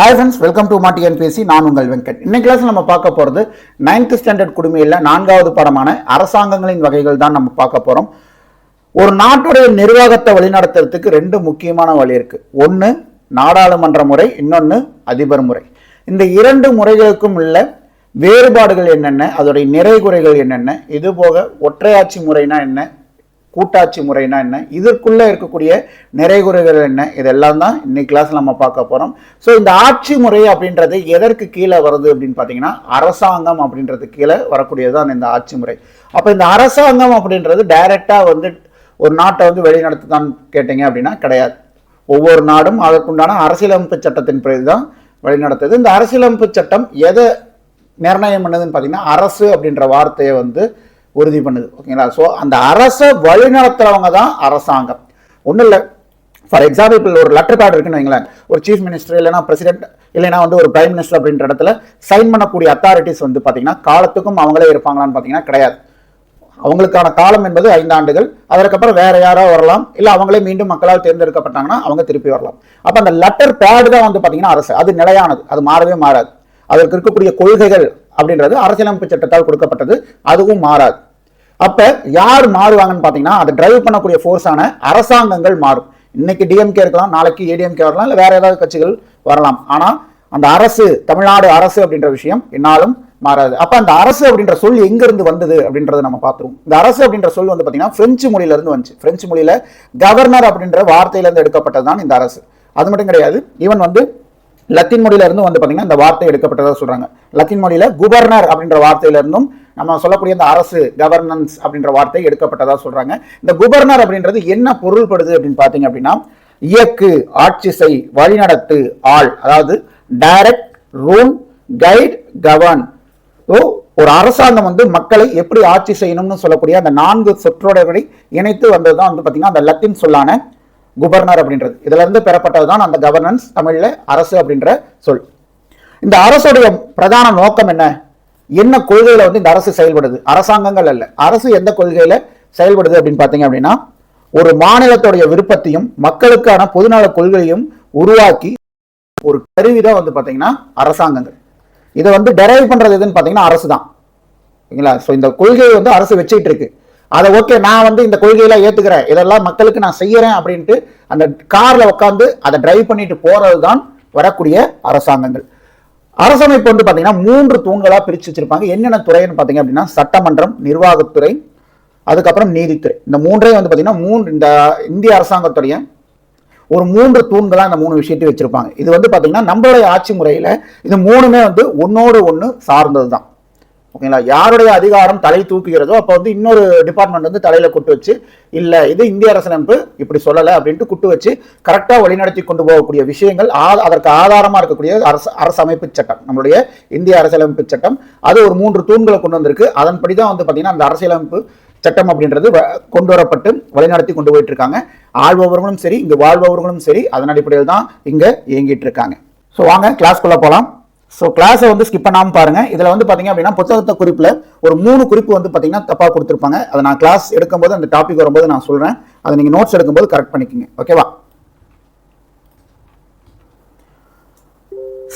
Hi friends, welcome to TNPSC. நான் உங்கள் வெங்கட். இன்னைக்கு கிளாஸ்ல நம்ம பார்க்க போறது 9th ஸ்டாண்டர்ட் குடிமையில 4வது பாடமான அரசாங்கங்களின் வகைகள் தான் நம்ம பார்க்க போறோம். ஒரு நாட்டுடைய நிர்வாகத்தை வழிநடத்துறதுக்கு ரெண்டு முக்கியமான வழி இருக்கு. ஒன்னு நாடாளுமன்ற முறை, இன்னொன்னு அதிபர் முறை. இந்த இரண்டு முறைகளுக்கும் உள்ள வேறுபாடுகள் என்னென்ன, அதோடைய நிறைகுறைகள் என்னென்ன, இது போக ஒற்றையாட்சி முறைனா என்ன, கூட்டாட்சி முறைனா என்ன, இதற்குள்ள இருக்கக்கூடிய நிறைகுறைகள் என்ன, இதெல்லாம் தான் இன்னைக்கு கிளாஸ்ல நம்ம பார்க்க போறோம். ஸோ இந்த ஆட்சி முறை அப்படின்றது எதற்கு கீழே வருது அப்படின்னு பார்த்தீங்கன்னா அரசாங்கம் அப்படின்றது கீழே வரக்கூடியதுதான் இந்த ஆட்சி முறை. அப்போ இந்த அரசாங்கம் அப்படின்றது டைரக்டா ஒரு நாட்டை வழிநடத்துதான் கேட்டீங்க அப்படின்னா கிடையாது. ஒவ்வொரு நாடும் அதற்குண்டான அரசியலமைப்பு சட்டத்தின் பிறகு தான் வழிநடத்துது. இந்த அரசியலமைப்பு சட்டம் எதை நிர்ணயம் பண்ணுதுன்னு பார்த்தீங்கன்னா அரசு அப்படின்ற வார்த்தையை உறுதி பண்ணுது. ஓகேங்களா? ஸோ அந்த அரசை வழிநடத்துறவங்க தான் அரசாங்கம். ஒன்றும் இல்லை, ஃபார் எக்ஸாம்பிள் ஒரு லெட்டர் பேட் இருக்குன்னு வைங்களேன், ஒரு சீஃப் மினிஸ்டர் இல்லைனா பிரசிடென்ட் இல்லைனா ஒரு பிரைம் மினிஸ்டர் அப்படின்ற இடத்துல சைன் பண்ணக்கூடிய அத்தாரிட்டிஸ் பார்த்தீங்கன்னா காலத்துக்கும் அவங்களே இருப்பாங்களான்னு பார்த்தீங்கன்னா கிடையாது. அவங்களுக்கான காலம் என்பது 5 ஆண்டுகள். அதற்கப்புறம் வேற யாரோ வரலாம், இல்லை அவங்களே மீண்டும் மக்களால் தேர்ந்தெடுக்கப்பட்டாங்கன்னா அவங்க திருப்பி வரலாம். அப்போ அந்த லெட்டர் பேடு தான் பார்த்தீங்கன்னா அரசு. அது நிலையானது, அது மாறவே மாறாது. அதற்கு இருக்கக்கூடிய கொள்கைகள் அப்படின்றது அரசியலமைப்பு சட்டத்தால் கொடுக்கப்பட்டது, அதுவும் மாறாது. அப்ப யார் மாறுவாங்கன்னு பாத்தீங்கன்னா அதை டிரைவ் பண்ணக்கூடிய ஃபோர்ஸான அரசாங்கங்கள் மாறும். இன்னைக்கு டிஎம்கே இருக்கலாம், நாளைக்கு ஏடிஎம்கே வரலாம், இல்லை வேற ஏதாவது கட்சிகள் வரலாம். ஆனா அந்த அரசு, தமிழ்நாடு அரசு அப்படின்ற விஷயம் என்னாலும் மாறாது. அப்ப அந்த அரசு அப்படின்ற சொல் எங்க இருந்து வந்தது அப்படின்றத நம்ம பார்த்துருவோம். இந்த அரசு அப்படின்ற சொல் பாத்தீங்கன்னா பிரெஞ்சு மொழியில இருந்து வந்துச்சு. பிரெஞ்சு மொழியில கவர்னர் அப்படின்ற வார்த்தையில இருந்து எடுக்கப்பட்டதுதான் இந்த அரசு. அது மட்டும் கிடையாது, ஈவன் லத்தீன் மொழியில இருந்து பாத்தீங்கன்னா இந்த வார்த்தை எடுக்கப்பட்டதா சொல்றாங்க. லத்தீன் மொழியில குபர்னர் அப்படின்ற வார்த்தையில இருந்தும் நம்ம சொல்லக்கூடிய இந்த அரசு, கவர்னன்ஸ் அப்படின்ற வார்த்தை எடுக்கப்பட்டதா சொல்றாங்க. இந்த குபர்னர் அப்படின்றது என்ன பொருள்படுது அப்படின்னு பாத்தீங்க அப்படின்னா இயக்கு, ஆட்சி செய், வழிநடத்து, ஆள், அதாவது டைரக்ட், ரூல், கைட், கவர்ன். ஒரு அரசாங்கம் மக்களை எப்படி ஆட்சி செய்யணும்னு சொல்லக்கூடிய அந்த 4 சொற்றொடர்களை இணைத்து வந்ததுதான் பாத்தீங்கன்னா அந்த லத்தீன் சொல்லான குபர்னர் அப்படின்றது. இதுல இருந்து பெறப்பட்டதுதான் அந்த கவர்னன்ஸ், தமிழ்ல அரசு அப்படின்ற சொல். இந்த அரசுடைய பிரதான நோக்கம் என்ன கொள்கையில இந்த அரசு செயல்படுது? அரசாங்கங்கள் அல்ல, அரசு எந்த கொள்கையில செயல்படுது அப்படின்னு பாத்தீங்க அப்படின்னா ஒரு மாநிலத்துடைய விருப்பத்தையும் மக்களுக்கான பொதுநல கொள்கையும் உருவாக்கி ஒரு கருவிதான் பாத்தீங்கன்னா அரசாங்கங்கள். இதை டெரைவ் பண்றது எதுன்னு பாத்தீங்கன்னா அரசு தான். ஓகேங்களா? ஸோ இந்த கொள்கையை அரசு வச்சுட்டு இருக்கு. அதை ஓகே, நான் இந்த கொள்கையெல்லாம் ஏத்துக்கிறேன், இதெல்லாம் மக்களுக்கு நான் செய்யறேன் அப்படின்ட்டு அந்த கார்ல உட்காந்து அதை டிரைவ் பண்ணிட்டு போறது தான் வரக்கூடிய அரசாங்கங்கள். அரசமைப்பு பாத்தீங்கன்னா 3 தூண்களா பிரிச்சு வச்சிருப்பாங்க. என்னென்ன துறைன்னு பாத்தீங்க அப்படின்னா சட்டமன்றம், நிர்வாகத்துறை, அதுக்கப்புறம் நீதித்துறை. இந்த மூன்றையும் பாத்தீங்கன்னா இந்த இந்திய அரசாங்கத்துடைய ஒரு 3 தூண்களா இந்த 3 விஷயத்தையும் வச்சிருப்பாங்க. இது பாத்தீங்கன்னா நம்மளுடைய ஆட்சி முறையில இது 3மே ஒன்னோடு ஒண்ணு சார்ந்தது தான். ஓகேங்களா? யாருடைய அதிகாரம் தலை தூக்குகிறதோ அப்போ இன்னொரு டிபார்ட்மெண்ட் தலையில குட்டு வச்சு, இல்ல இது இந்திய அரசியலமைப்பு இப்படி சொல்லலை அப்படின்ட்டு குட்டு வச்சு கரெக்டா வழிநடத்தி கொண்டு போகக்கூடிய விஷயங்கள், அதற்கு ஆதாரமா இருக்கக்கூடிய அரசமைப்பு சட்டம், நம்மளுடைய இந்திய அரசியலமைப்பு சட்டம். அது ஒரு 3 தூண்களை கொண்டு வந்திருக்கு. அதன்படிதான் பாத்தீங்கன்னா அந்த அரசியலமைப்பு சட்டம் அப்படின்றது கொண்டு வரப்பட்டு வழிநடத்தி கொண்டு போயிட்டு இருக்காங்க. ஆள்பவர்களும் சரி, இங்கு வாழ்பவர்களும் சரி, அதன் அடிப்படையில் தான் இங்க இயங்கிட்டு இருக்காங்க. ஸோ வாங்க கிளாஸ்க்குள்ள போலாம். ஸோ கிளாஸை ஸ்கிப் பண்ணாமல் பாருங்க. இதில் பார்த்தீங்க அப்படின்னா புத்தகத்தை குறிப்பில் ஒரு 3 குறிப்பு பார்த்தீங்கன்னா தப்பாக கொடுத்துருப்பாங்க. அதை நான் கிளாஸ் எடுக்கும்போது அந்த டாபிக் வரும்போது நான் சொல்கிறேன். அதை நீங்கள் நோட்ஸ் எடுக்கும்போது கரெக்ட் பண்ணிக்கோங்க. ஓகேவா?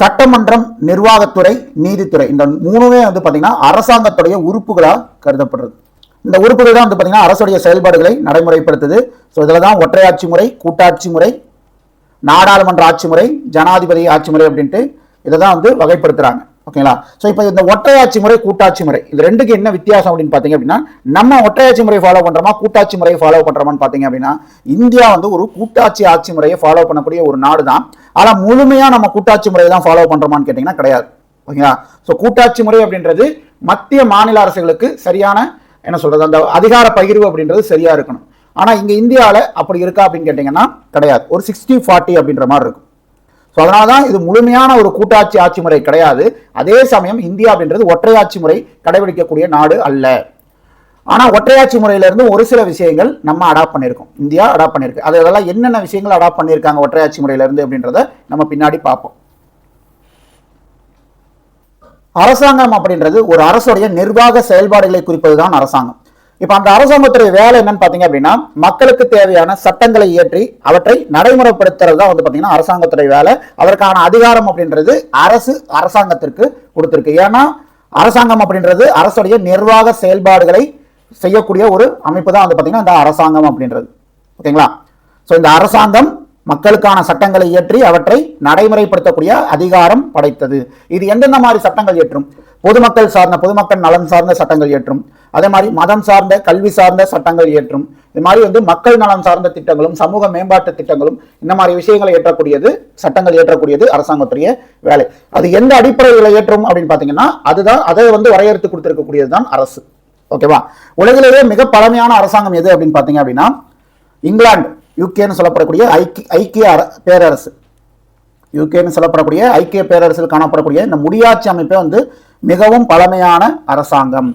சட்டமன்றம், நிர்வாகத்துறை, நீதித்துறை, இந்த 3மே பார்த்தீங்கன்னா அரசாங்கத்துடைய உறுப்புகளாக கருதப்படுறது. இந்த உறுப்புகள் தான் பார்த்தீங்கன்னா அரசுடைய செயல்பாடுகளை நடைமுறைப்படுத்துது. ஸோ இதில் தான் ஒற்றையாட்சி முறை, கூட்டாட்சி முறை, நாடாளுமன்ற ஆட்சி முறை, ஜனாதிபதி ஆட்சி முறை அப்படின்ட்டு இதை தான் வகைப்படுத்துறாங்க. ஓகேங்களா? ஸோ இப்போ இந்த ஒற்றையாட்சி முறை, கூட்டாட்சி முறை, இது ரெண்டுக்கு என்ன வித்தியாசம் அப்படின்னு பார்த்தீங்க அப்படின்னா நம்ம ஒற்றையாட்சி முறையை ஃபாலோ பண்றோமா, கூட்டாட்சி முறையை ஃபாலோ பண்றோமான்னு பார்த்தீங்க அப்படின்னா இந்தியா ஒரு கூட்டாட்சி ஆட்சி முறையை ஃபாலோ பண்ணக்கூடிய ஒரு நாடு தான். ஆனால் முழுமையா நம்ம கூட்டாட்சி முறையை தான் ஃபாலோ பண்றோமான்னு கேட்டீங்கன்னா கிடையாது. ஓகேங்களா? ஸோ கூட்டாட்சி முறை அப்படின்றது மத்திய மாநில அரசுகளுக்கு சரியான என்ன சொல்றது, அந்த அதிகார பகிர்வு அப்படின்றது சரியா இருக்கணும். ஆனா இங்க இந்தியாவில் அப்படி இருக்கா அப்படின்னு கேட்டீங்கன்னா கிடையாது. ஒரு 60-40 அப்படின்ற மாதிரி இருக்கும். ஸோ அதனாலதான் இது முழுமையான ஒரு கூட்டாட்சி ஆட்சி முறை கிடையாது. அதே சமயம் இந்தியா அப்படின்றது ஒற்றையாட்சி முறை கடைபிடிக்கக்கூடிய நாடு அல்ல. ஆனா ஒற்றையாட்சி முறையிலிருந்து ஒரு சில விஷயங்கள் நம்ம அடாப்ட் பண்ணியிருக்கோம், இந்தியா அடாப்ட் பண்ணியிருக்கு. அதெல்லாம் என்னென்ன விஷயங்கள் அடாப்ட் பண்ணியிருக்காங்க ஒற்றையாட்சி முறையிலிருந்து அப்படின்றத நம்ம பின்னாடி பார்ப்போம். அரசாங்கம் அப்படின்றது ஒரு அரசுடைய நிர்வாக செயல்பாடுகளை குறிப்பதுதான் அரசாங்கம். இப்ப அந்த அரசாங்கத்துடைய வேலை என்னன்னு பாத்தீங்க அப்படின்னா மக்களுக்கு தேவையான சட்டங்களை இயற்றி அவற்றை நடைமுறைப்படுத்துறது தான் வந்து பாத்தீங்கன்னா அரசாங்கத்துடைய வேலை. அதற்கான அதிகாரம் அப்படின்றது அரசாங்கத்திற்கு கொடுத்திருக்கு. ஏன்னா அரசாங்கம் அப்படின்றது அரசுடைய நிர்வாக செயல்பாடுகளை செய்யக்கூடிய ஒரு அமைப்பு தான் வந்து பாத்தீங்கன்னா இந்த அரசாங்கம் அப்படின்றது. ஓகேங்களா? சோ இந்த அரசாங்கம் மக்களுக்கான சட்டங்களை இயற்றி அவற்றை நடைமுறைப்படுத்தக்கூடிய அதிகாரம் படைத்தது. இது எந்தெந்த மாதிரி சட்டங்கள் இயற்றும்? பொதுமக்கள் நலன் சார்ந்த சட்டங்கள் இயற்றும். அதே மாதிரி மதம் சார்ந்த கல்வி சார்ந்த சட்டங்கள் இயற்றும். இது மாதிரி வந்து மக்கள் நலன் சார்ந்த திட்டங்களும் சமூக மேம்பாட்டு திட்டங்களும் இந்த மாதிரி விஷயங்களை ஏற்றக்கூடியது, சட்டங்கள் ஏற்றக்கூடியது அரசாங்கத்துடைய வேலை. அது எந்த அடிப்படையில் ஏற்றும் அப்படின்னு பாத்தீங்கன்னா அதுதான் அதை வந்து வரையறுத்து கொடுத்திருக்கக்கூடியது தான் அரசு. ஓகேவா? உலகிலேயே மிக பழமையான அரசாங்கம் எது அப்படின்னு பாத்தீங்க அப்படின்னா இங்கிலாந்து, யூகேன்னு சொல்லப்படக்கூடிய ஐக்கிய பேரரசு. யூகேன்னு சொல்லப்படக்கூடிய ஐக்கிய பேரரசில் காணப்படக்கூடிய இந்த முடியாட்சி அமைப்பே வந்து மிகவும் பழமையான அரசாங்கம்.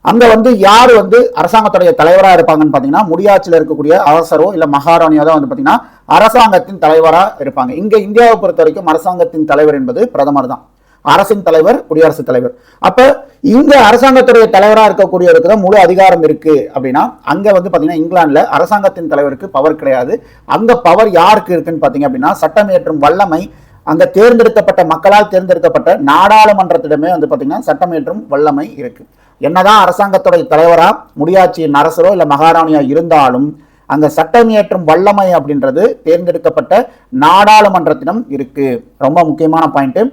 அங்க வந்து யார் வந்து அரசாங்கத்துடைய தலைவராக இருப்பாங்கன்னு பாத்தீங்கன்னா முடியாட்சியில் இருக்கக்கூடிய அரசரோ இல்ல மகாராணியோ தான் வந்து பாத்தீங்கன்னா அரசாங்கத்தின் தலைவராக இருப்பாங்க. இங்க இந்தியாவை பொறுத்த வரைக்கும் அரசாங்கத்தின் தலைவர் என்பது பிரதமர் தான். அரசின் தலைவர் குடியரசுத் தலைவர். அப்ப இங்க அரசாங்கத்துடைய தலைவராக இருக்கக்கூடியவருக்கு தான் முழு அதிகாரம் இருக்கு அப்படின்னா அங்க வந்து பாத்தீங்கன்னா இங்கிலாந்துல அரசாங்கத்தின் தலைவருக்கு பவர் கிடையாது. அங்க பவர் யாருக்கு இருக்குன்னு பாத்தீங்க அப்படின்னா சட்டம் இயற்றும் வல்லமை அங்க தேர்ந்தெடுக்கப்பட்ட மக்களால் தேர்ந்தெடுக்கப்பட்ட நாடாளுமன்றத்திடமே வந்து பாத்தீங்கன்னா சட்டம் இயற்றும் வல்லமை இருக்கு. என்னதான் அரசாங்கத்துடைய தலைவரா முடியாட்சியின் அரசரோ இல்ல மகாராணியா இருந்தாலும் அங்க சட்டம் இயற்றும் வல்லமை அப்படின்றது தேர்ந்தெடுக்கப்பட்ட நாடாளுமன்றத்திடம் இருக்கு. ரொம்ப முக்கியமான பாயிண்ட்.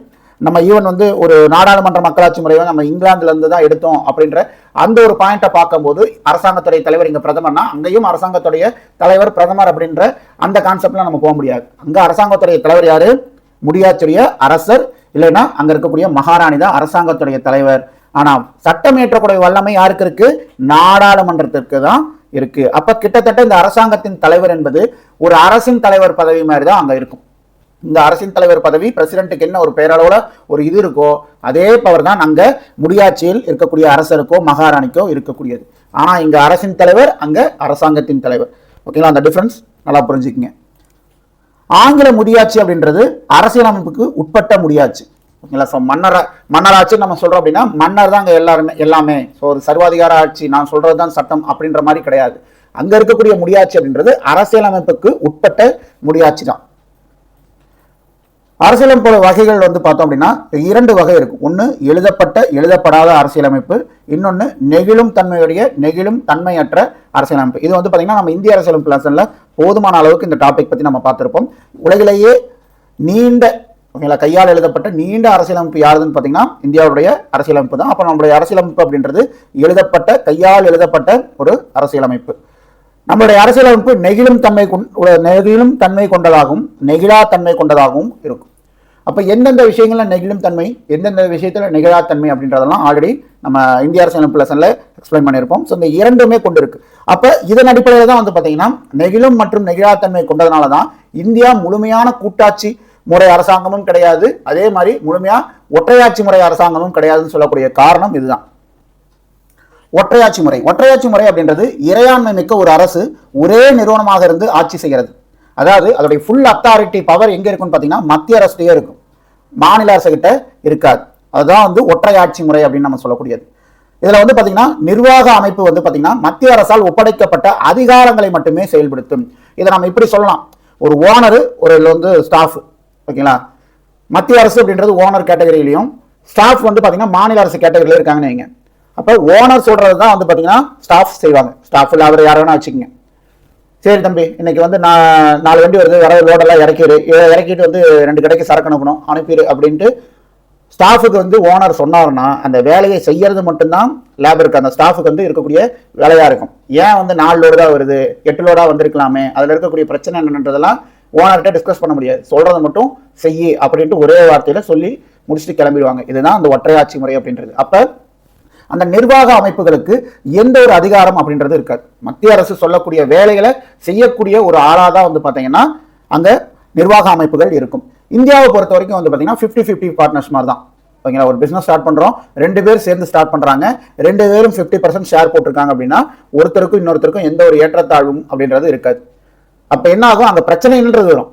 நம்ம ஈவன் வந்து ஒரு நாடாளுமன்ற மக்களாட்சி முறையை நம்ம இங்கிலாந்துல இருந்து தான் எடுத்தோம் அப்படின்ற அந்த ஒரு பாயிண்ட்டை பார்க்கும்போது அரசாங்கத்துடைய தலைவர் இங்க பிரதமர்னா அங்கேயும் அரசாங்கத்துடைய தலைவர் பிரதமர் அப்படின்ற அந்த கான்செப்ட்ல நம்ம போக முடியாது. அங்க அரசாங்கத்துடைய தலைவர் யாரு? முடியாட்சியுடைய அரசர், இல்லைன்னா அங்க இருக்கக்கூடிய மகாராணி தான் அரசாங்கத்துடைய தலைவர். ஆனா சட்டம் இயற்றக்கூடிய வல்லமை யாருக்கு இருக்கு? நாடாளுமன்றத்திற்கு தான் இருக்கு. அப்ப கிட்டத்தட்ட இந்த அரசாங்கத்தின் தலைவர் என்பது ஒரு அரசின் தலைவர் பதவி மாதிரி தான் அங்க இருக்கும். இந்த அரசின் தலைவர் பதவி பிரசிடென்ட்டுக்கு என்ன ஒரு பெயரளவுல ஒரு இது இருக்கோ அதே பவர் தான் அங்க முடியாட்சியில் இருக்கக்கூடிய அரசருக்கோ மகாராணிக்கோ இருக்கக்கூடியது. ஆனா இங்க அரசின் தலைவர், அங்க அரசாங்கத்தின் தலைவர். ஓகேங்களா? அந்த டிஃபரன்ஸ் நல்லா புரிஞ்சுக்கங்க. ஆங்கில முடியாட்சி அப்படின்றது அரசியலமைப்புக்கு உட்பட்ட முடியாட்சி. ஓகேங்களா? ஸோ மன்னராட்சி நம்ம சொல்றோம் அப்படின்னா மன்னர் தான் அங்க எல்லாமே. ஸோ ஒரு சர்வாதிகார ஆட்சி நான் சொல்றதுதான் சட்டம் அப்படின்ற மாதிரி கிடையாது. அங்க இருக்கக்கூடிய முடியாட்சி அப்படின்றது அரசியலமைப்புக்கு உட்பட்ட முடியாட்சி தான். அரசியலமைப்பு வகைகள் வந்து பார்த்தோம் அப்படின்னா 2 வகை இருக்கும். ஒன்று எழுதப்படாத அரசியலமைப்பு, இன்னொன்று நெகிழும் தன்மையற்ற அரசியலமைப்பு. இது வந்து பார்த்தீங்கன்னா நம்ம இந்திய அரசியலமைப்பு லெசன்ல போதுமான அளவுக்கு இந்த டாபிக் பத்தி நம்ம பார்த்திருப்போம். உலகிலேயே நீண்ட கையால் எழுதப்பட்ட நீண்ட அரசியலமைப்பு யாருன்னு பார்த்தீங்கன்னா இந்தியாவுடைய அரசியலமைப்பு தான். அப்போ நம்மளுடைய அரசியலமைப்பு அப்படின்றது கையால் எழுதப்பட்ட ஒரு அரசியலமைப்பு. நம்மளுடைய அரசியலமைப்பு நெகிழும் தன்மை கொண்டதாகவும் நெகிழா தன்மை கொண்டதாகவும் இருக்கும். அப்ப எந்தெந்த விஷயங்கள்ல நெகிழும் தன்மை, எந்தெந்த விஷயத்துல நெகிழாத்தன்மை அப்படின்றதெல்லாம் ஆல்ரெடி நம்ம இந்திய அரசியலமைப்பு லெசன்ல எக்ஸ்பிளைன் பண்ணியிருப்போம். ஸோ இந்த இரண்டுமே கொண்டு இருக்கு. அப்ப இதன் அடிப்படையில் தான் வந்து பாத்தீங்கன்னா நெகிழும் மற்றும் நெகிழாத்தன்மை கொண்டதுனால தான் இந்தியா முழுமையான கூட்டாட்சி முறை அரசாங்கமும் கிடையாது, அதே மாதிரி முழுமையா ஒற்றையாட்சி முறை அரசாங்கமும் கிடையாதுன்னு சொல்லக்கூடிய காரணம் இதுதான். ஒற்றையாட்சி முறை அப்படின்றது இறையாண்மை மிக்க ஒரு அரசு ஒரே நிறுவனமாக இருந்து ஆட்சி செய்கிறது. அதாவது அதோடைய ஃபுல் அத்தாரிட்டி பவர் எங்க இருக்குன்னு பாத்தீங்கன்னா மத்திய அரசுலயே இருக்கும், மாநில அரசு கிட்ட இருக்காது. அதுதான் வந்து ஒற்றையாட்சி முறை அப்படின்னு நம்ம சொல்லக்கூடியது. இதுல வந்து பாத்தீங்கன்னா நிர்வாக அமைப்பு வந்து பாத்தீங்கன்னா மத்திய அரசால் ஒப்படைக்கப்பட்ட அதிகாரங்களை மட்டுமே செயல்படுத்தும். இதை நம்ம இப்படி சொல்லலாம், ஒரு ஓனர், ஒரு வந்து ஸ்டாஃப். ஓகேங்களா? மத்திய அரசு அப்படின்றது ஓனர் கேட்டகரியிலையும் ஸ்டாஃப் வந்து பாத்தீங்கன்னா மாநில அரசு கேட்டகரியில இருக்காங்கன்னு வைங்க. அப்ப ஓனர் சொல்றது தான் வந்து பாத்தீங்கன்னா ஸ்டாஃப் செய்வாங்க. ஸ்டாஃப்ல அவர் யார வேணா வச்சுக்கோங்க. சரி தம்பி, இன்னைக்கு வந்து நான் 4 வண்டி வருது, வர லோடெல்லாம் இறக்கிட்டு வந்து 2 கடைக்கு சரக்கு அனுப்பணும், அனுப்பிடு அப்படின்ட்டு ஸ்டாஃபுக்கு வந்து ஓனர் சொன்னாருன்னா அந்த வேலையை செய்யறது மட்டும்தான் லேபருக்கு, அந்த ஸ்டாஃபுக்கு வந்து இருக்கக்கூடிய வேலையா இருக்கும். ஏன் வந்து 4 லோடு தான் வருது, 8 லோடா வந்திருக்கலாமே, அதுல இருக்கக்கூடிய பிரச்சனை என்னன்றதெல்லாம் ஓனர்கிட்ட டிஸ்கஸ் பண்ண முடியாது. சொல்றதை மட்டும் செய்யி அப்படின்ட்டு ஒரே வார்த்தையில சொல்லி முடிச்சுட்டு கிளம்பிடுவாங்க. இதுதான் அந்த ஒற்றையாட்சி முறை அப்படின்றது. அப்ப அந்த நிர்வாக அமைப்புகளுக்கு எந்த ஒரு அதிகாரம் அப்படின்றது இருக்காது. மத்திய அரசு சொல்லக்கூடிய வேலைகளை செய்யக்கூடிய ஒரு ஆளாதான் வந்து பாத்தீங்கன்னா அங்க நிர்வாக அமைப்புகள் இருக்கும். இந்தியாவை பொறுத்த வரைக்கும் வந்து பாத்தீங்கன்னா 50-50 பார்ட்னர்ஸ் மாதிரி தான். ஓகேங்களா? ஒரு பிசினஸ் ஸ்டார்ட் பண்றோம், 2 பேர் சேர்ந்து ஸ்டார்ட் பண்றாங்க, 2 பேரும் 50% ஷேர் போட்டிருக்காங்க அப்படின்னா ஒருத்தருக்கும் இன்னொருத்தருக்கும் எந்த ஒரு ஏற்றத்தாழ்வும் அப்படின்றது இருக்காது. அப்ப என்ன ஆகும், அங்க பிரச்சனைன்றது வரும்.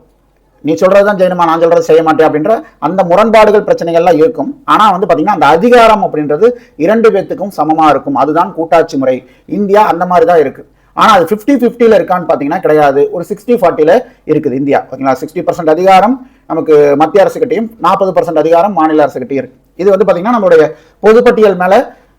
நீ சொல்றதுதான் செய்யணுமா, நான் சொல்றது செய்ய மாட்டேன் அப்படின்ற அந்த முரண்பாடுகள் பிரச்சனைகள்லாம் இருக்கும். ஆனா வந்து பாத்தீங்கன்னா அந்த அதிகாரம் அப்படின்றது 2 பேத்துக்கும் சமமா இருக்கும். அதுதான் கூட்டாட்சி முறை. இந்தியா அந்த மாதிரி தான் இருக்கு. ஆனா அது 50-50 இருக்கான்னு பாத்தீங்கன்னா கிடையாது. ஒரு 60-40 இருக்குது இந்தியா. ஓகேங்களா, 60% அதிகாரம் நமக்கு மத்திய அரசு கிட்டையும் 40% அதிகாரம் மாநில அரசு கிட்டையும் இருக்கு. இது வந்து பாத்தீங்கன்னா நம்மளுடைய பொதுப்பட்டியல் மேல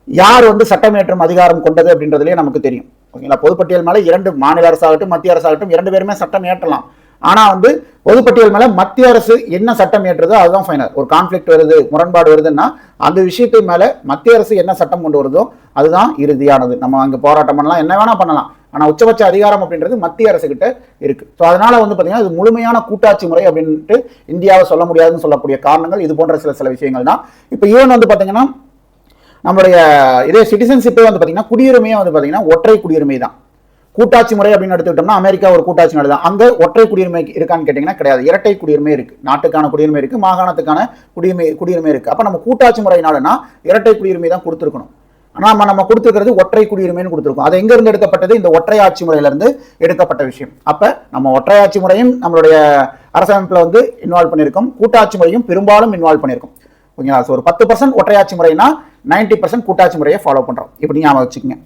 யார் வந்து சட்டமேற்றும் அதிகாரம் கொண்டது அப்படின்றதுலயே நமக்கு தெரியும். ஓகேங்களா, பொதுப்பட்டியல் மேல 2 மாநில அரசாகட்டும் மத்திய அரசாகட்டும் 2 பேருமே சட்டம் ஏற்றலாம். ஆனா வந்து பொதுப்பட்டியல் மேல மத்திய அரசு என்ன சட்டம் ஏற்றுதோ அதுதான் ஃபைனல். ஒரு கான்ஃபிளிக்ட் வருது, முரண்பாடு வருதுன்னா அந்த விஷயத்தை மேல மத்திய அரசு என்ன சட்டம் கொண்டு வருதோ அதுதான் இறுதியானது. நம்ம அங்க போராட்டம் பண்ணலாம், என்ன வேணா பண்ணலாம். ஆனா உச்சபட்ச அதிகாரம் அப்படின்றது மத்திய அரசு கிட்ட இருக்கு. ஸோ அதனால வந்து பாத்தீங்கன்னா இது முழுமையான கூட்டாட்சி முறை அப்படின்ட்டு இந்தியாவை சொல்ல முடியாதுன்னு சொல்லக்கூடிய காரணங்கள் இது போன்ற சில விஷயங்கள் தான். இப்போ ஈவன் வந்து பாத்தீங்கன்னா நம்மளுடைய இதே சிட்டிசன்ஷிப்பே வந்து பாத்தீங்கன்னா குடியுரிமையே வந்து பாத்தீங்கன்னா ஒற்றை குடியுரிமை தான். கூட்டாட்சி முறை அப்படின்னு எடுத்துக்கிட்டோம்னா அமெரிக்கா ஒரு கூட்டாட்சி நாடு தான். அங்க ஒற்றை குடியுரிமை இருக்கான்னு கேட்டீங்கன்னா கிடையாது. இரட்டை குடியுரிமை இருக்கு. நாட்டுக்கான குடியுரிமை இருக்கு, மாகாணத்துக்கான குடியுரிமை இருக்கு. அப்ப நம்ம கூட்டாட்சி முறை நாடுனா இரட்டை குடியுரிமை தான் கொடுத்துருக்கணும். ஆனா நம்ம கொடுத்துருக்கிறது ஒற்றை குடியுரிமைன்னு கொடுத்துருக்கோம். அது எங்க இருந்து எடுக்கப்பட்டது? இந்த ஒற்றை ஆட்சி முறையில இருந்து எடுக்கப்பட்ட விஷயம். அப்ப நம்ம ஒற்றை ஆட்சி முறையும் நம்மளுடைய அரசமைப்புல வந்து இன்வால்வ் பண்ணியிருக்கோம், கூட்டாட்சி முறையும் பெரும்பாலும் இன்வால்வ் பண்ணியிருக்கோம். ஓகேங்களா, ஒரு 10% ஒற்றையாட்சி முறைனா 90% கூட்டாட்சி முறையை ஃபாலோ பண்றோம். இப்படி ஞாபகம் வச்சுக்கோங்க.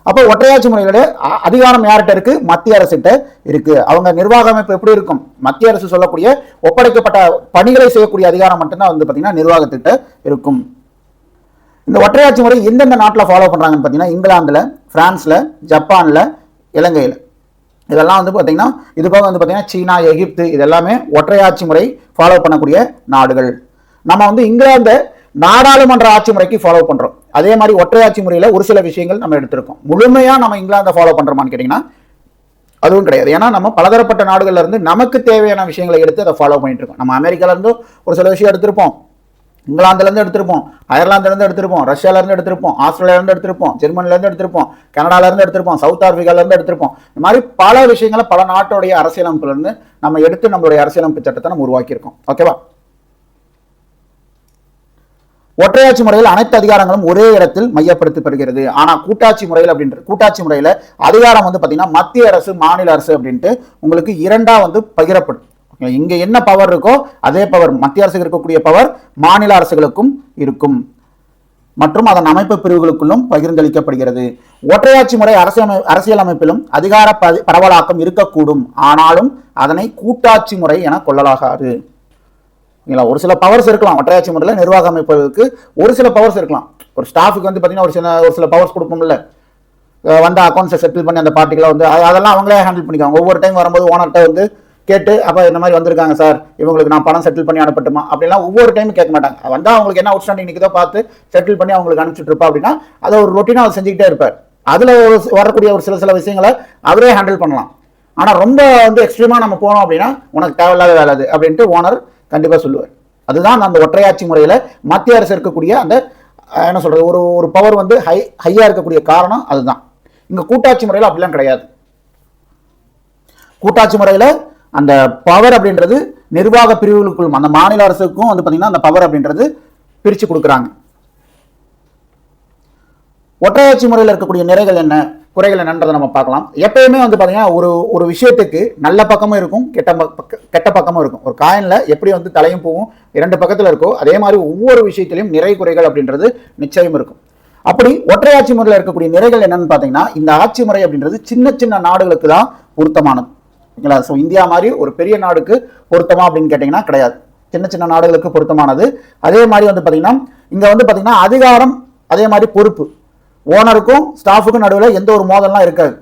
அப்போ ஒற்றையாட்சி முறையோட அதிகாரம் யார்கிட்ட இருக்கு? மத்திய அரசுகிட்ட இருக்கு. அவங்க நிர்வாக அமைப்பு எப்படி இருக்கும்? மத்திய அரசு சொல்லக்கூடிய ஒப்படைக்கப்பட்ட பணிகளை செய்யக்கூடிய அதிகாரம் மட்டும்தான் வந்து பாத்தீங்கன்னா நிர்வாகத்திட்ட இருக்கும். இந்த ஒற்றையாட்சி முறை எந்தெந்த நாட்டில் ஃபாலோ பண்றாங்கன்னு பாத்தீங்கன்னா இங்கிலாந்துல, பிரான்ஸ்ல, ஜப்பான்ல, இலங்கையில, இதெல்லாம் வந்து பாத்தீங்கன்னா இது போக வந்து பாத்தீங்கன்னா சீனா, எகிப்து, இதெல்லாமே ஒற்றையாட்சி முறை ஃபாலோ பண்ணக்கூடிய நாடுகள். நம்ம வந்து இங்கிலாந்து நாடாளுமன்ற ஆட்சி முறைக்கு ஃபாலோ பண்றோம். அதே மாதிரி ஒற்றையாட்சி முறையில ஒரு சில விஷயங்கள் நம்ம எடுத்திருக்கோம். முழுமையா நம்ம இங்கிலாந்தை ஃபாலோ பண்றோமான்னு கேட்டீங்கன்னா அதுவும் கிடையாது. ஏன்னா நம்ம பலதரப்பட்ட நாடுகள்ல இருந்து நமக்கு தேவையான விஷயங்களை எடுத்து அதை ஃபாலோ பண்ணிட்டு இருக்கோம். நம்ம அமெரிக்கால இருந்து ஒரு சில விஷயம் எடுத்திருப்போம், இங்கிலாந்துல இருந்து எடுத்திருப்போம், அயர்லாந்துல இருந்து எடுத்திருப்போம், ரஷ்யால இருந்து எடுத்திருப்போம், ஆஸ்திரேலியால இருந்து எடுத்திருப்போம், ஜெர்மனில இருந்து எடுத்திருப்போம், கனடால இருந்து எடுத்திருப்போம், சவுத் ஆப்பிரிக்கால இருந்து எடுத்திருப்போம். இந்த மாதிரி பல விஷயங்களை பல நாட்டுடைய அரசியலமைப்புல இருந்து நம்ம எடுத்து நம்மளுடைய அரசியலமைப்பு சட்டத்தை நம்ம உருவாக்கி இருக்கோம். ஓகேவா? ஒற்றையாட்சி முறையில் அனைத்து அதிகாரங்களும் ஒரே இடத்தில் மையப்படுத்தப்படுகிறது. ஆனா கூட்டாட்சி முறையில் கூட்டாட்சி முறையில அதிகாரம் வந்து பாத்தீங்கன்னா மத்திய அரசு, மாநில அரசு அப்படின்ட்டு உங்களுக்கு இரண்டா வந்து பகிரப்படும். இங்க என்ன பவர் இருக்கோ அதே பவர் மத்திய அரசுக்கு இருக்கக்கூடிய பவர் மாநில அரசுகளுக்கும் இருக்கும் மற்றும் அதன் அமைப்பு பிரிவுகளுக்குள்ளும் பகிர்ந்தளிக்கப்படுகிறது. ஒற்றையாட்சி முறை அரசியலமைப்பிலும் அதிகார பரவலாக்கம் இருக்கக்கூடும். ஆனாலும் அதனை கூட்டாட்சி முறை என கொள்ளலாகாது. ஒரு சில பவர்ஸ் இருக்கலாம் ஒற்றையாட்சி முறையில் நிர்வாக அமைப்புகளுக்கு, ஒரு சில பவர்ஸ் இருக்கலாம். ஒரு ஸ்டாஃபுக்கு வந்து பார்த்தீங்கன்னா ஒரு சில பவர்ஸ் கொடுப்போம்ல, வந்த அக்கௌண்ட்ஸை செட்டில் பண்ணி அந்த பார்ட்டிகளை வந்து அதெல்லாம் அவங்களே ஹேண்டில் பண்ணிக்காங்க. ஒவ்வொரு டைம் வரும்போது ஓனர்கிட்ட வந்து கேட்டு அப்போ இந்த மாதிரி வந்திருக்காங்க சார், இவங்களுக்கு நான் பணம் செட்டில் பண்ணி அனுப்பட்டுமா அப்படிலாம் ஒவ்வொரு டைமும் கேட்க மாட்டாங்க. வந்தால் அவங்களுக்கு என்ன அவுட்ஸ்டாண்டிங் நிற்குதோ பார்த்து செட்டில் பண்ணி அவங்களுக்கு அனுப்பிச்சுட்டு இருப்பா அப்படின்னா அதை ஒரு ரொட்டீனாக அவர் செஞ்சுக்கிட்டே இருப்பார். அதில் வரக்கூடிய ஒரு சில விஷயங்களை அவரே ஹேண்டில் பண்ணலாம். ஆனால் ரொம்ப வந்து எக்ஸ்ட்ரீமாக நம்ம போனோம் அப்படின்னா உனக்கு தேவையில்லாத வேலை அது அப்படின்ட்டு ஓனர் கண்டிப்பாக சொல்லுவார். அதுதான் அந்த ஒற்றையாட்சி முறையில் மத்திய அரசு இருக்கக்கூடிய அந்த என்ன சொல்றது ஒரு பவர் வந்து ஹையா இருக்கக்கூடிய காரணம் அதுதான். இங்க கூட்டாட்சி முறையில் அப்படிலாம் கிடையாது. கூட்டாட்சி முறையில் அந்த பவர் அப்படின்றது நிர்வாக பிரிவுகளுக்குள்ளும் அந்த மாநில அரசுக்கும் வந்து பாத்தீங்கன்னா அந்த பவர் அப்படின்றது பிரிச்சு கொடுக்குறாங்க. ஒற்றையாட்சி முறையில் இருக்கக்கூடிய நிறைகள் என்ன, குறைகள் என்னன்றதை நம்ம பார்க்கலாம். எப்பயுமே வந்து பாத்தீங்கன்னா ஒரு விஷயத்துக்கு நல்ல பக்கமும் இருக்கும், கெட்ட பக்கமும் இருக்கும். ஒரு காயின்ல எப்படி வந்து தலையும் போகும் 2 பக்கத்துல இருக்கோ அதே மாதிரி ஒவ்வொரு விஷயத்திலையும் நிறை குறைகள் அப்படின்றது நிச்சயம் இருக்கும். அப்படி ஒற்றையாட்சி முறையில் இருக்கக்கூடிய நிறைகள் என்னன்னு பாத்தீங்கன்னா இந்த ஆட்சி முறை அப்படின்றது சின்ன சின்ன நாடுகளுக்கு தான் பொருத்தமானது. ஓகேங்களா? ஸோ இந்தியா மாதிரி ஒரு பெரிய நாடுக்கு பொருத்தமா அப்படின்னு கேட்டீங்கன்னா கிடையாது, சின்ன சின்ன நாடுகளுக்கு பொருத்தமானது. அதே மாதிரி வந்து பாத்தீங்கன்னா இங்க வந்து பாத்தீங்கன்னா அதிகாரம் அதே மாதிரி பொறுப்பு ஓனருக்கும் ஸ்டாஃபுக்கும் நடுவில் எந்த ஒரு மோதல்லாம் இருக்காது.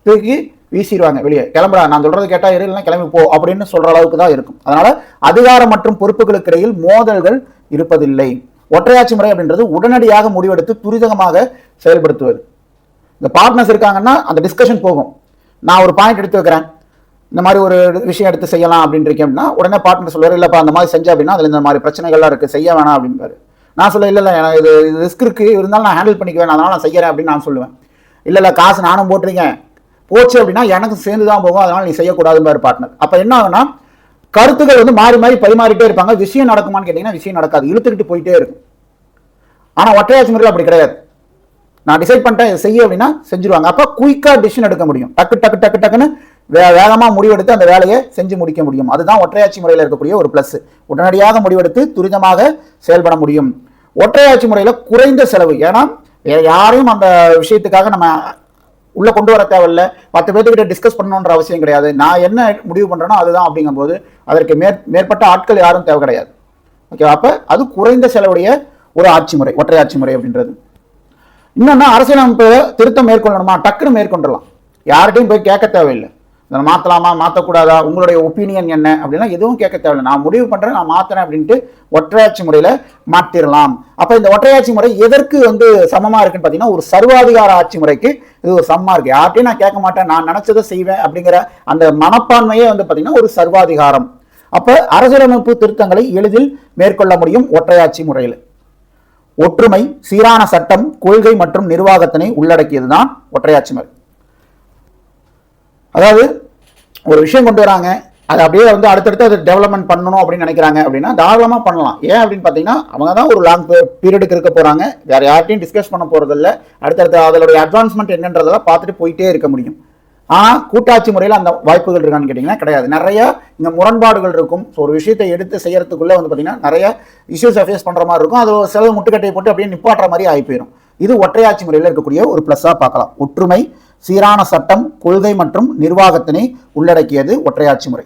தூக்கி வீசிடுவாங்க வெளியே, கிளம்புறா நான் சொல்றது கேட்டா இல்லைன்னா கிளம்பி போ அப்படின்னு சொல்ற அளவுக்கு தான் இருக்கும். அதனால அதிகாரம் மற்றும் பொறுப்புகளுக்கு இடையில் மோதல்கள் இருப்பதில்லை. ஒற்றையாட்சி முறை அப்படின்றது உடனடியாக முடிவெடுத்து துரிதமாக செயல்படுத்துவது. இந்த பார்ட்னர்ஸ் இருக்காங்கன்னா அந்த டிஸ்கஷன் போகும். நான் ஒரு பாயிண்ட் எடுத்து வைக்கிறேன், இந்த மாதிரி ஒரு விஷயம் எடுத்து செய்யலாம் அப்படின்னு இருக்கேன் அப்படின்னா உடனே பார்ட்னர் சொல்லுவார், இல்லப்பா அந்த மாதிரி செஞ்சா அப்படின்னா அதுல இந்த மாதிரி பிரச்சனைகள்லாம் இருக்கு, செய்ய வேணாம் அப்படின்பாரு. நான் சொல்ல இல்லை எனக்கு இது ரிஸ்க் இருக்கு, இருந்தாலும் நான் ஹேண்டில் பண்ணிக்குவேன், அதனால நான் செய்யறேன் அப்படின்னு நான் சொல்லுவேன். இல்லை காசு நானும் போட்டிருக்கேன், போச்சு அப்படின்னா எனக்கு சேர்ந்து தான் போகும், அதனால நீ செய்யக்கூடாதுன்னு பார்ட்னர். அப்ப என்ன ஆகுனா கருத்துக்கள் வந்து மாறி மாறி பரிமாறிட்டே இருப்பாங்க. விஷயம் நடக்குமான்னு கேட்டீங்கன்னா விஷயம் நடக்காது, இழுத்துக்கிட்டு போயிட்டே இருக்கும். ஆனா ஒற்றையாட்சி முறையில் அப்படி கிடையாது. நான் டிசைட் பண்ணிட்டேன் இதை செய்ய அப்படின்னா செஞ்சிருவாங்க. அப்ப குயிக்கா டிசிஷன் எடுக்க முடியும், டக்கு டக்கு டக்கு டக்குன்னு வேகமாக முடிவெடுத்து அந்த வேலையை செஞ்சு முடிக்க முடியும். அதுதான் ஒற்றையாட்சி முறையில் இருக்கக்கூடிய ஒரு ப்ளஸ். உடனடியாக முடிவெடுத்து துரிதமாக செயல்பட முடியும். ஒற்றையாட்சி முறையில் குறைந்த செலவு. ஏன்னா யாரையும் அந்த விஷயத்துக்காக நம்ம உள்ள கொண்டு வர தேவையில்லை, 10 பேர்த்துக்கிட்ட டிஸ்கஸ் பண்ணணுன்ற அவசியம் கிடையாது. நான் என்ன முடிவு பண்றேனோ அதுதான் அப்படிங்கும்போது அதற்கு மேற்பட்ட ஆட்கள் யாரும் தேவை கிடையாது. ஓகே, அப்ப அது குறைந்த செலவுடைய ஒரு ஆட்சி முறை ஒற்றையாட்சி முறை அப்படின்றது. இன்னொன்னா அரசியலமைப்பு திருத்தம் மேற்கொள்ளணுமா, டக்குன்னு மேற்கொள்ளலாம். யார்கிட்டையும் போய் கேட்க தேவையில்லை, இதை மாற்றலாமா மாற்றக்கூடாதா, உங்களுடைய ஒப்பீனியன் என்ன அப்படின்னா எதுவும் கேட்க தேவையில்லை. நான் முடிவு பண்ணுறேன், நான் மாற்றுறேன் அப்படின்ட்டு ஒற்றையாட்சி முறையில் மாற்றிடலாம். அப்போ இந்த ஒற்றையாட்சி முறை எதற்கு சமமாக இருக்குன்னு பார்த்தீங்கன்னா, ஒரு சர்வாதிகார ஆட்சி முறைக்கு இது ஒரு சமமாக இருக்குது. யார்ட்டையும் நான் கேட்க மாட்டேன், நான் நினச்சதை செய்வேன் அப்படிங்கிற அந்த மனப்பான்மையே பார்த்தீங்கன்னா ஒரு சர்வாதிகாரம். அப்போ அரசியலமைப்பு திருத்தங்களை எளிதில் மேற்கொள்ள முடியும் ஒற்றையாட்சி முறையில். ஒற்றுமை, சீரான சட்டம், கொள்கை மற்றும் நிர்வாகத்தினை உள்ளடக்கியதுதான் ஒற்றையாட்சி முறை. அதாவது ஒரு விஷயம் கொண்டு வராங்க, அதை அப்படியே அடுத்தடுத்து அதை டெவலப்மெண்ட் பண்ணணும் அப்படின்னு நினைக்கிறாங்க அப்படின்னா தாராளமாக பண்ணலாம். ஏன் அப்படின்னு பார்த்தீங்கன்னா, அவங்க தான் ஒரு லாங் பீரியடுக்கு இருக்க போகிறாங்க, வேறு யார்ட்டையும் டிஸ்கஸ் பண்ண போகிறதில்ல. அடுத்தடுத்து அதோடைய அட்வான்ஸ்மெண்ட் என்னன்றதெல்லாம் பார்த்துட்டு போயிட்டே இருக்க முடியும். ஆனால் கூட்டாட்சி முறையில் அந்த வாய்ப்புகள் இருக்கான்னு கேட்டிங்கன்னா கிடையாது. நிறைய இங்கே முரண்பாடுகள் இருக்கும். ஸோ ஒரு விஷயத்தை எடுத்து செய்யறதுக்குள்ளே பார்த்தீங்கன்னா நிறைய இஷ்யூஸை ஃபேஸ் பண்ணுற மாதிரி இருக்கும். அது செலவு முட்டுக்கட்டையை போட்டு அப்படியே நிப்பாட்டுற மாதிரி ஆகி போயிடும். இது ஒற்றையாட்சி முறையில் இருக்கக்கூடிய ஒரு ப்ளஸ்ஸாக பார்க்கலாம். ஒற்றுமை, சீரான சட்டம், கொள்கை மற்றும் நிர்வாகத்தினை உள்ளடக்கியது ஒற்றையாட்சி முறை.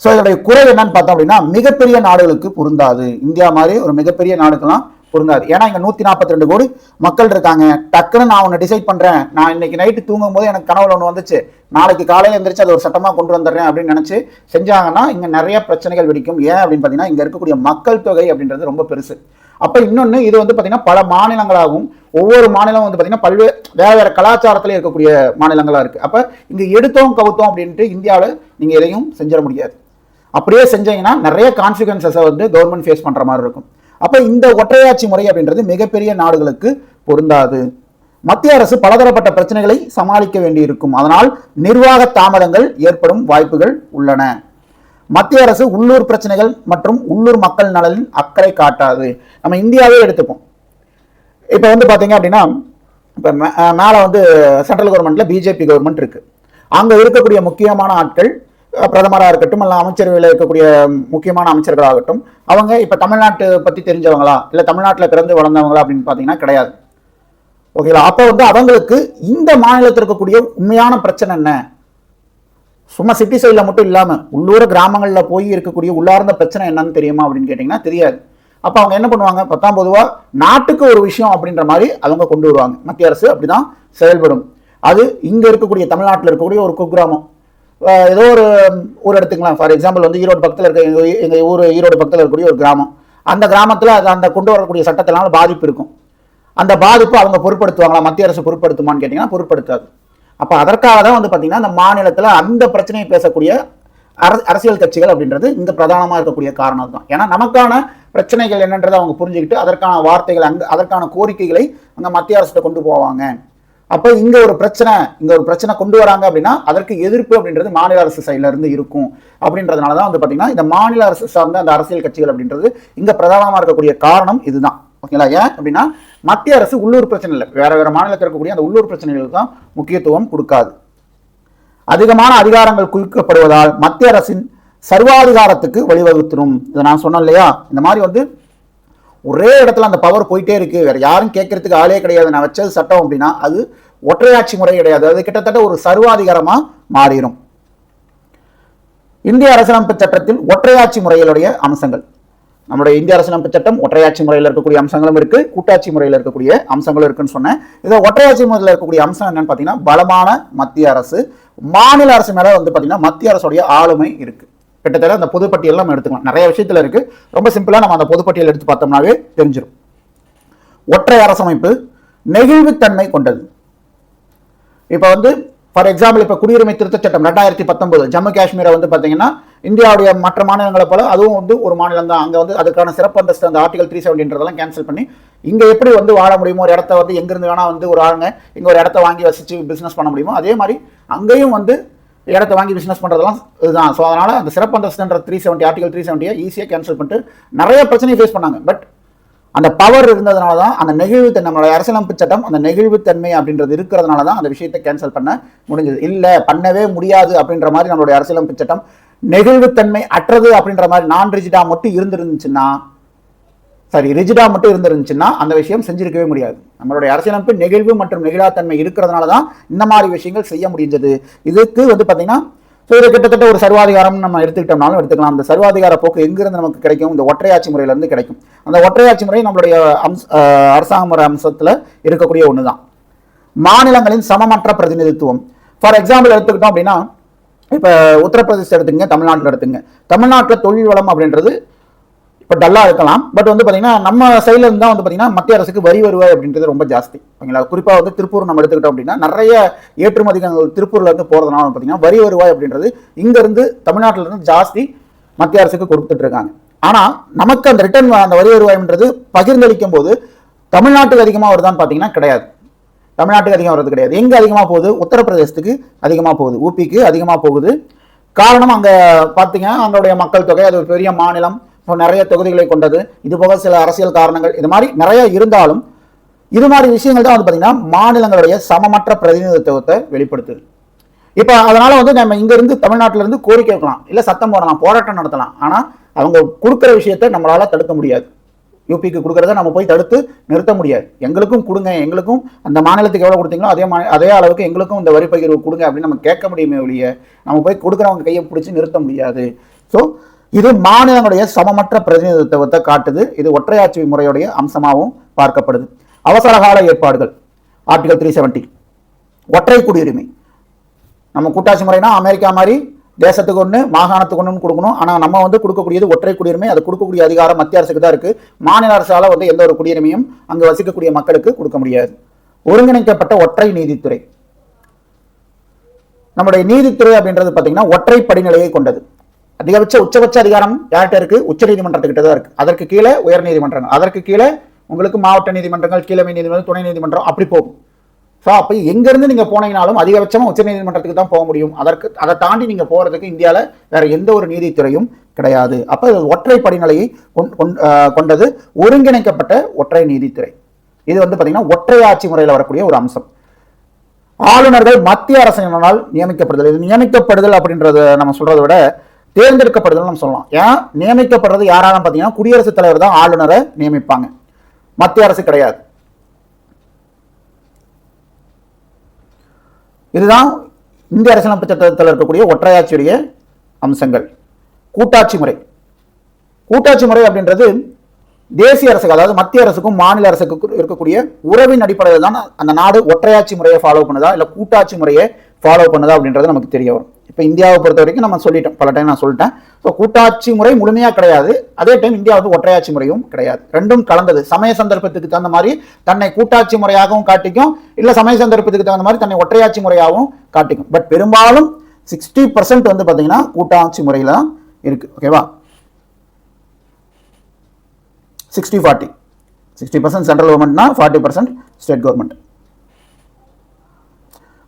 ஸோ இதோடைய குறை என்னன்னு பார்த்தோம் அப்படின்னா, மிகப்பெரிய நாடுகளுக்கு பொருந்தாது. இந்தியா மாதிரி ஒரு மிகப்பெரிய நாடுக்கெல்லாம் பொருந்தாது. ஏன்னா இங்க 142 கோடி மக்கள் இருக்காங்க. டக்குன்னு நான் ஒன்று டிசைட் பண்றேன், நான் இன்னைக்கு நைட்டு தூங்கும் போது எனக்கு கனவுல ஒன்று வந்துச்சு, நாளைக்கு காலையில் எந்திரிச்சு அது ஒரு சட்டமா கொண்டு வந்துடுறேன் அப்படின்னு நினைச்சு செஞ்சாங்கன்னா இங்க நிறைய பிரச்சனைகள் வெடிக்கும். ஏன் அப்படின்னு பார்த்தீங்கன்னா, இங்க இருக்கக்கூடிய மக்கள் தொகை அப்படின்றது ரொம்ப பெருசு. அப்ப இன்னொன்னு, இது பார்த்தீங்கன்னா பல மாநிலங்களாகவும், ஒவ்வொரு மாநிலம் பார்த்தீங்கன்னா பல்வேறு வேற கலாச்சாரத்துல இருக்கக்கூடிய மாநிலங்களா இருக்கு. அப்ப இங்க எடுத்தோம் கவுத்தோம் அப்படின்ட்டு இந்தியாவில் நீங்க எதையும் செஞ்சிட முடியாது. அப்படியே செஞ்சீங்கன்னா நிறைய கான்சிக்வன்சஸை கவர்மெண்ட் ஃபேஸ் பண்ற மாதிரி இருக்கும். அப்ப இந்த ஒற்றையாட்சி முறை அப்படின்றது மிகப்பெரிய நாடுகளுக்கு பொருந்தாது. மத்திய அரசு பலதரப்பட்ட பிரச்சனைகளை சமாளிக்க வேண்டியிருக்கும். அதனால் நிர்வாக தாமதங்கள் ஏற்படும் வாய்ப்புகள் உள்ளன. மத்திய அரசு உள்ளூர் பிரச்சனைகள் மற்றும் உள்ளூர் மக்கள் நலனில் அக்கறை காட்டாது. நம்ம இந்தியாவே எடுத்துப்போம். இப்ப பாத்தீங்க அப்படின்னா, இப்ப மேல சென்ட்ரல் கவர்மெண்ட்ல பிஜேபி கவர்மெண்ட் இருக்கு. அங்க இருக்கக்கூடிய முக்கியமான ஆட்கள், பிரதமராக இருக்கட்டும், அல்ல அமைச்சரவையில் இருக்கக்கூடிய முக்கியமான அமைச்சர்களாகட்டும், அவங்க இப்ப தமிழ்நாட்டு பத்தி தெரிஞ்சவங்களா இல்ல தமிழ்நாட்டில் பிறந்து வளர்ந்தவங்களா அப்படின்னு பாத்தீங்கன்னா கிடையாது. ஓகேங்களா? அப்ப அவங்களுக்கு இந்த மாநிலத்தில் இருக்கக்கூடிய உண்மையான பிரச்சனை என்ன, சும்மா சிட்டி சைடில் மட்டும் இல்லாம உள்ளூர் கிராமங்களில் போய் இருக்கக்கூடிய உள்ளார்ந்த பிரச்சனை என்னன்னு தெரியுமா அப்படின்னு கேட்டீங்கன்னா தெரியாது. அப்ப அவங்க என்ன பண்ணுவாங்க, பொதுவா நாட்டுக்கு ஒரு விஷயம் அப்படின்ற மாதிரி அவங்க கொண்டு வருவாங்க. மத்திய அரசு அப்படிதான் செயல்படும். அது இங்க இருக்கக்கூடிய தமிழ்நாட்டில் இருக்கக்கூடிய ஒரு குக்கிராமம், ஏதோ ஒரு எடுத்துக்கலாம். ஃபார் எக்ஸாம்பிள் ஈரோடு பக்கத்தில் இருக்க எங்க ஊர் ஈரோடு பக்கத்தில் இருக்கக்கூடிய ஒரு கிராமம். அந்த கிராமத்தில் அந்த கொண்டு வரக்கூடிய சட்டத்தினால பாதிப்பு இருக்கும். அந்த பாதிப்பு அவங்க பொருட்படுத்துவாங்களா, மத்திய அரசு பொருட்படுத்துமான்னு கேட்டீங்கன்னா பொருட்படுத்தாது. அப்ப அதற்காக தான் பாத்தீங்கன்னா அந்த மாநிலத்தில் அந்த பிரச்சனையை பேசக்கூடிய அரசியல் கட்சிகள் அப்படின்றது இங்க பிரதானமா இருக்கக்கூடிய காரணம் தான். ஏன்னா நமக்கான பிரச்சனைகள் என்னன்றதை அவங்க புரிஞ்சுக்கிட்டு அதற்கான வார்த்தைகள் அதற்கான கோரிக்கைகளை அங்க மத்திய அரசு கொண்டு போவாங்க. அப்ப இங்க ஒரு பிரச்சனை கொண்டு வராங்க அப்படின்னா அதற்கு எதிர்ப்பு அப்படின்றது மாநில அரசு சைட்ல இருந்து இருக்கும். அப்படின்றதுனாலதான் பாத்தீங்கன்னா இந்த மாநில அரசு சார்ந்த அந்த அரசியல் கட்சிகள் அப்படின்றது இங்க பிரதானமா இருக்கக்கூடிய காரணம் இதுதான். ஓகேங்களா? ஏன் அப்படின்னா மத்திய அரசு உள்ளூர் பிரச்சனை இல்லை, வேற வேற மாநிலத்தில் இருக்கக்கூடிய அந்த உள்ளூர் பிரச்சனைகளுக்கு தான் முக்கியத்துவம் கொடுக்காது. அதிகமான அதிகாரங்கள் குவிக்கப்படுவதால் மத்திய அரசின் சர்வாதிகாரத்துக்கு வழிவகுத்துரும். இதை நான் சொன்னேன் இல்லையா, இந்த மாதிரி ஒரே இடத்துல அந்த பவர் போயிட்டே இருக்கு, வேற யாரும் கேட்கறதுக்கு ஆளே கிடையாது, நான் வச்சது சட்டம் அப்படின்னா அது ஒற்றையாட்சி முறை கிடையாது, அது கிட்டத்தட்ட ஒரு சர்வாதிகாரமா மாறிடும். இந்திய அரசியலமைப்பு சட்டத்தில் ஒற்றையாட்சி முறைகளுடைய அம்சங்கள். நம்முடைய இந்திய அரசியலமைப்பு சட்டம் ஒற்றையாட்சி முறையில் இருக்கக்கூடிய அம்சங்களும் இருக்கு, கூட்டாட்சி முறையில் இருக்கக்கூடிய அம்சங்களும் இருக்குன்னு சொன்னேன். இதை ஒற்றையாட்சி முறையில் இருக்கக்கூடிய அம்சம் என்னன்னு பாத்தீங்கன்னா, பலமான மத்திய அரசு. மாநில அரசு மேல பாத்தீங்கன்னா மத்திய அரசுடைய ஆளுமை இருக்கு. கிட்டத்தட்ட அந்த பொதுப்பட்டியல் நம்ம எடுத்துக்கலாம், நிறைய விஷயத்துல இருக்கு. ரொம்ப சிம்பிளா நம்ம அந்த பொதுப்பட்டியல் எடுத்து பார்த்தோம்னாவே தெரிஞ்சிடும். ஒற்றை அரசமைப்பு நெகிழ்வுத்தன்மை கொண்டது. இப்ப ஃபார் எக்ஸாம்பிள் இப்ப குடியுரிமை திருத்த சட்டம் 2019 ஜம்மு காஷ்மீரை பாத்தீங்கன்னா இந்தியாவுடைய மற்ற மாநிலங்களை போல அதுவும் ஒரு மாநிலம் தான். அங்க அதுக்கான சிறப்பு அந்தஸ்து அந்த ஆர்டிகல் 370 கேன்சல் பண்ணி இங்க எப்படி வாழ முடியுமோ, ஒரு இடத்த எங்கிருந்து வேணா ஒரு ஆளுங்க இங்க ஒரு இடத்த வாங்கி வசிச்சு பிசினஸ் பண்ண முடியுமோ, அதே மாதிரி அங்கேயும் இடத்த வாங்கி பிசினஸ் பண்றதெல்லாம் இதுதான். ஸோ அதனால அந்த சிறப்பு அந்தஸ்துன்ற 370 ஆர்டிகல் 370 ஈஸியாக கேன்சல் பண்ணிட்டு நிறைய பிரச்சனையை ஃபேஸ் பண்ணாங்க. பட் அந்த பவர் இருந்ததுனால தான் அந்த நெகிழ்வுத்தன்மை, நம்மளுடைய அரசியலமைப்பு சட்டம் அந்த நெகிழ்வுத்தன்மை அப்படின்றது இருக்கிறதுனால தான் அந்த விஷயத்தை கேன்சல் பண்ண முடிஞ்சது. இல்லை பண்ணவே முடியாது அப்படின்ற மாதிரி நம்மளுடைய அரசியலமைப்பு சட்டம் நெகிழ்வுத்தன்மை அற்றது அப்படின்ற மாதிரி ரிஜிடா மட்டும் இருந்துருந்துச்சுன்னா அந்த விஷயம் செஞ்சிருக்கவே முடியாது. நம்மளுடைய அரசியலமைப்பு நெகிழ்வு மற்றும் நெகிழாத்தன்மை இருக்கிறதுனால தான் இந்த மாதிரி விஷயங்கள் செய்ய முடிஞ்சது. இதுக்கு பார்த்தீங்கன்னா இது கிட்டத்தட்ட ஒரு சர்வாதிகாரம் நம்ம எடுத்துக்கிட்டோம்னாலும் எடுத்துக்கலாம். அந்த சர்வாதிகார போக்கு எங்கிருந்து நமக்கு கிடைக்கும்? இந்த ஒற்றையாட்சி முறையிலிருந்து கிடைக்கும். அந்த ஒற்றையாட்சி முறை நம்மளுடைய அரசாங்க முறை அம்சத்தில் இருக்கக்கூடிய ஒன்று தான். மாநிலங்களின் சமமற்ற பிரதிநிதித்துவம். ஃபார் எக்ஸாம்பிள் எடுத்துக்கிட்டோம் அப்படின்னா, இப்போ உத்தரப்பிரதேசம் எடுத்துங்க, தமிழ்நாட்டில் எடுத்துங்க. தமிழ்நாட்டில் தொழில் வளம் அப்படின்றது இப்போ டல்லாக இருக்கலாம். பட் பார்த்தீங்கன்னா நம்ம சைடில் இருந்தால் பார்த்தீங்கன்னா மத்திய அரசுக்கு வரி வருவாய் அப்படின்றது ரொம்ப ஜாஸ்தி. ஓகேங்களா? குறிப்பாக திருப்பூர் நம்ம எடுத்துக்கிட்டோம் அப்படின்னா நிறைய ஏற்றுமதிகள் திருப்பூர்ல இருந்து போகிறதுனால பார்த்தீங்கன்னா வரி வருவாய் அப்படின்றது இங்கேருந்து தமிழ்நாட்டிலிருந்து ஜாஸ்தி மத்திய அரசுக்கு கொடுத்துட்டு இருக்காங்க. ஆனால் நமக்கு அந்த ரிட்டர்ன் அந்த வரி வருவாய்ன்றது பகிர்ந்தளிக்கும் போது தமிழ்நாட்டுக்கு அதிகமாக வருதான்னு பார்த்தீங்கன்னா கிடையாது. தமிழ்நாட்டுக்கு அதிகமாக வருது கிடையாது. எங்கே அதிகமாக போகுது? உத்தரப்பிரதேசத்துக்கு அதிகமாக போகுது, ஊபிக்கு அதிகமாக போகுது. காரணம் அங்கே பார்த்தீங்கன்னா அவங்களுடைய மக்கள் தொகை, அது ஒரு பெரிய மாநிலம், நிறைய தொகுதிகளை கொண்டது, இது போக சில அரசியல் காரணங்கள், இது மாதிரி நிறைய இருந்தாலும் இது மாதிரி விஷயங்கள் தான் பார்த்தீங்கன்னா மாநிலங்களுடைய சமமற்ற பிரதிநிதித்துவத்தை வெளிப்படுத்துது. இப்போ அதனால நம்ம இங்கிருந்து தமிழ்நாட்டில இருந்து கோரிக்கை வைக்கலாம், இல்லை சத்தம் போடலாம், போராட்டம் நடத்தலாம். ஆனால் அவங்க கொடுக்குற விஷயத்தை நம்மளால தடுக்க முடியாது. யூபிக்கு கொடுக்கறத நம்ம போய் தடுத்து நிறுத்த முடியாது. எங்களுக்கும் கொடுங்க, எங்களுக்கும் அந்த மாநிலத்துக்கு எவ்வளோ கொடுத்தீங்களோ அதே அளவுக்கு எங்களுக்கும் இந்த வரி பகிர்வு கொடுங்க அப்படின்னு நம்ம கேட்க முடியுமே ஒழிய நம்ம போய் கொடுக்குறவங்க கையை பிடிச்சி நிறுத்த முடியாது. ஸோ இது மாநிலங்களுடைய சமமற்ற பிரதிநிதித்துவத்தை காட்டுது. இது ஒற்றையாட்சி முறையுடைய அம்சமாகவும் பார்க்கப்படுது. அவசர கால ஏற்பாடுகள், ஆர்டிகல் 370. ஒற்றை குடியுரிமை. நம்ம கூட்டாட்சி முறைனா அமெரிக்கா மாதிரி தேசத்துக்கு ஒன்று மாகாணத்துக்கு ஒன்று கொடுக்கணும். ஆனால் நம்ம கொடுக்கக்கூடியது ஒற்றை குடியுரிமை. அது கொடுக்கக்கூடிய அதிகாரம் மத்திய அரசுக்கு தான் இருக்கு. மாநில அரசால எந்த ஒரு குடியுரிமையும் அங்கு வசிக்கக்கூடிய மக்களுக்கு கொடுக்க முடியாது. ஒருங்கிணைக்கப்பட்ட ஒற்றை நீதித்துறை. நம்முடைய நீதித்துறை அப்படின்றது பார்த்தீங்கன்னா ஒற்றை படிநிலையை கொண்டது. உச்சபட்ச அதிகாரம் யார்கிட்ட இருக்கு? உச்ச நீதிமன்றத்துக்கிட்ட தான் இருக்கு. அதற்கு கீழே உயர் நீதிமன்றங்கள், அதற்கு கீழே உங்களுக்கு மாவட்ட நீதிமன்றங்கள், கீழமை நீதிமன்றம், துணை நீதிமன்றம், அப்படி போகும். ஸோ அப்போ எங்கேருந்து நீங்கள் போனீங்கனாலும் அதிகபட்சமாக உச்ச நீதிமன்றத்துக்கு தான் போக முடியும். அதை தாண்டி நீங்கள் போகிறதுக்கு இந்தியாவில் வேற எந்த ஒரு நீதித்துறையும் கிடையாது. அப்போ இது ஒற்றை படிநிலையை கொண்டது ஒருங்கிணைக்கப்பட்ட ஒற்றை நீதித்துறை. இது பார்த்தீங்கன்னா ஒற்றையாட்சி முறையில் வரக்கூடிய ஒரு அம்சம். ஆளுநர்கள் மத்திய அரசினால் நியமிக்கப்படுதல். இது நியமிக்கப்படுதல் அப்படின்றத நம்ம சொல்றதை விட தேர்ந்தெடுக்கப்படுதல் நம்ம சொல்லலாம். ஏன் நியமிக்கப்படுறது யாராலும் பார்த்தீங்கன்னா குடியரசுத் தலைவர் தான் ஆளுநரை நியமிப்பாங்க, மத்திய அரசு கிடையாது. இதுதான் இந்திய அரசியலமைப்பு சட்டத்தில் இருக்கக்கூடிய ஒற்றையாட்சியுடைய அம்சங்கள். கூட்டாட்சி முறை. கூட்டாட்சி முறை அப்படின்றது தேசிய அரசுக்கு, அதாவது மத்திய அரசுக்கும் மாநில அரசுக்கும் இருக்கக்கூடிய உறவின் அடிப்படையில் தான் அந்த நாடு ஒற்றையாட்சி முறையை ஃபாலோ பண்ணுதா இல்லை கூட்டாட்சி முறையை ஃபாலோ பண்ணுதா அப்படின்றது நமக்கு தெரிய வரும். இப்போ இந்தியாவை பொறுத்த வரைக்கும் நம்ம சொல்லிட்டோம், பல டைம் நான் சொல்லிட்டேன். ஸோ கூட்டாட்சி முறை முழுமையாக கிடையாது, அதே டைம் இந்தியாவுக்கு ஒற்றையாட்சி முறையும் கிடையாது. ரெண்டும் கலந்தது. சமய சந்தர்ப்பத்துக்கு தகுந்த மாதிரி தன்னை கூட்டாட்சி முறையாகவும் காட்டிக்கும், இல்லை சமய சந்தர்ப்பத்துக்கு தகுந்த மாதிரி தன்னை ஒற்றையாட்சி முறையாகவும் காட்டிக்கும். பட் பெரும்பாலும் 60% பார்த்தீங்கன்னா கூட்டாட்சி முறையில் தான் இருக்கு. ஓகேவா? 60-40. 60% சென்ட்ரல் கவர்மெண்ட்னா 40% ஸ்டேட் கவர்மெண்ட்.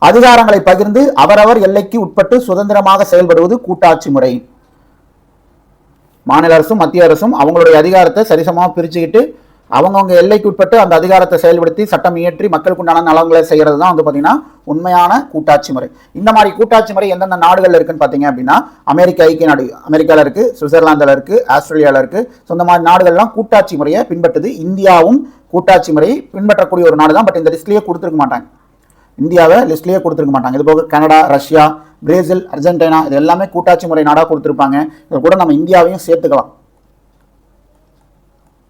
அதிகாரங்களை பகிர்ந்து அவரவர் எல்லைக்கு உட்பட்டு சுதந்திரமாக செயல்படுவது கூட்டாட்சி முறை. மாநில அரசும் மத்திய அரசும் அவங்களுடைய அதிகாரத்தை சரிசமமாக பிரிச்சுக்கிட்டு அவங்கவுங்க எல்லைக்கு உட்பட்டு அந்த அதிகாரத்தை செயல்படுத்தி சட்டம் இயற்றி மக்களுக்கு உண்டான நலன்களை செய்யறது தான் பார்த்தீங்கன்னா உண்மையான கூட்டாட்சி முறை. இந்த மாதிரி கூட்டாட்சி முறை எந்தெந்த நாடுகள் இருக்குன்னு பார்த்தீங்க அப்படின்னா அமெரிக்க ஐக்கிய நாடு, அமெரிக்காவில் இருக்கு, சுவிட்சர்லாந்தில் இருக்கு, ஆஸ்திரேலியாவில் இருக்கு. ஸோ இந்த மாதிரி நாடுகள்லாம் கூட்டாட்சி முறையை பின்பற்றுது. இந்தியாவும் கூட்டாட்சி முறையை பின்பற்றக்கூடிய ஒரு நாடு தான். பட் இந்த லிஸ்ட்லேயே கொடுத்துருக்க மாட்டாங்க, இந்தியாவை லிஸ்ட்லேயே கொடுத்துருக்க மாட்டாங்க. இது போக கனடா, ரஷ்யா, பிரேசில், அர்ஜென்டினா இது எல்லாமே கூட்டாட்சி முறை நாடாக கொடுத்துருப்பாங்க. இது கூட நம்ம இந்தியாவையும் சேர்த்துக்கலாம்.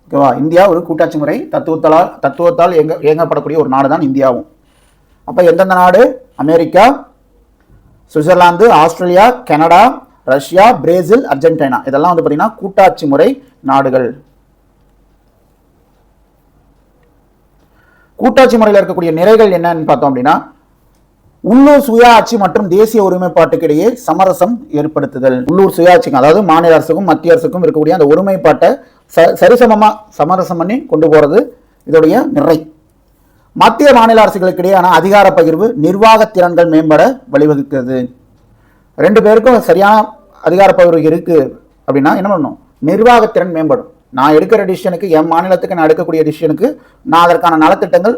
ஓகேவா? இந்தியா ஒரு கூட்டாட்சி முறை தத்துவத்தால் இயங்கப்படக்கூடிய ஒரு நாடு தான் இந்தியாவும். அப்போ எந்தெந்த நாடு? America, Switzerland, Australia, Canada, Russia, Brazil, Argentina இதெல்லாம் பார்த்தீங்கன்னா கூட்டாட்சி முறை நாடுகள். கூட்டாட்சி முறையில் இருக்கக்கூடிய நிறைகள் என்னன்னு பார்த்தோம் அப்படின்னா உள்ளூர் சுயாட்சி மற்றும் தேசிய ஒருமைப்பாட்டுக்கு இடையே சமரசம் ஏற்படுத்துதல். உள்ளூர் சுயாட்சிக்கும் அதாவது மாநில அரசுக்கும் மத்திய அரசுக்கும் இருக்கக்கூடிய அந்த ஒருமைப்பாட்டை சரிசமமா சமரசம் பண்ணி கொண்டு போறது இதோடைய நிறை. மத்திய மாநில அரசுகளுக்கு இடையேயான அதிகார பகிர்வு நிர்வாக திறன்கள் மேம்பட வழிவகுக்கிறது. ரெண்டு பேருக்கும் சரியான அதிகார பகிர்வு இருக்கு அப்படின்னா என்ன பண்ணணும்? நிர்வாகத்திறன் மேம்படும். நான் எடுக்கிற டிசிஷனுக்கு, என் மாநிலத்துக்கு நான் எடுக்கக்கூடிய டிசிஷனுக்கு நான் அதற்கான நலத்திட்டங்கள்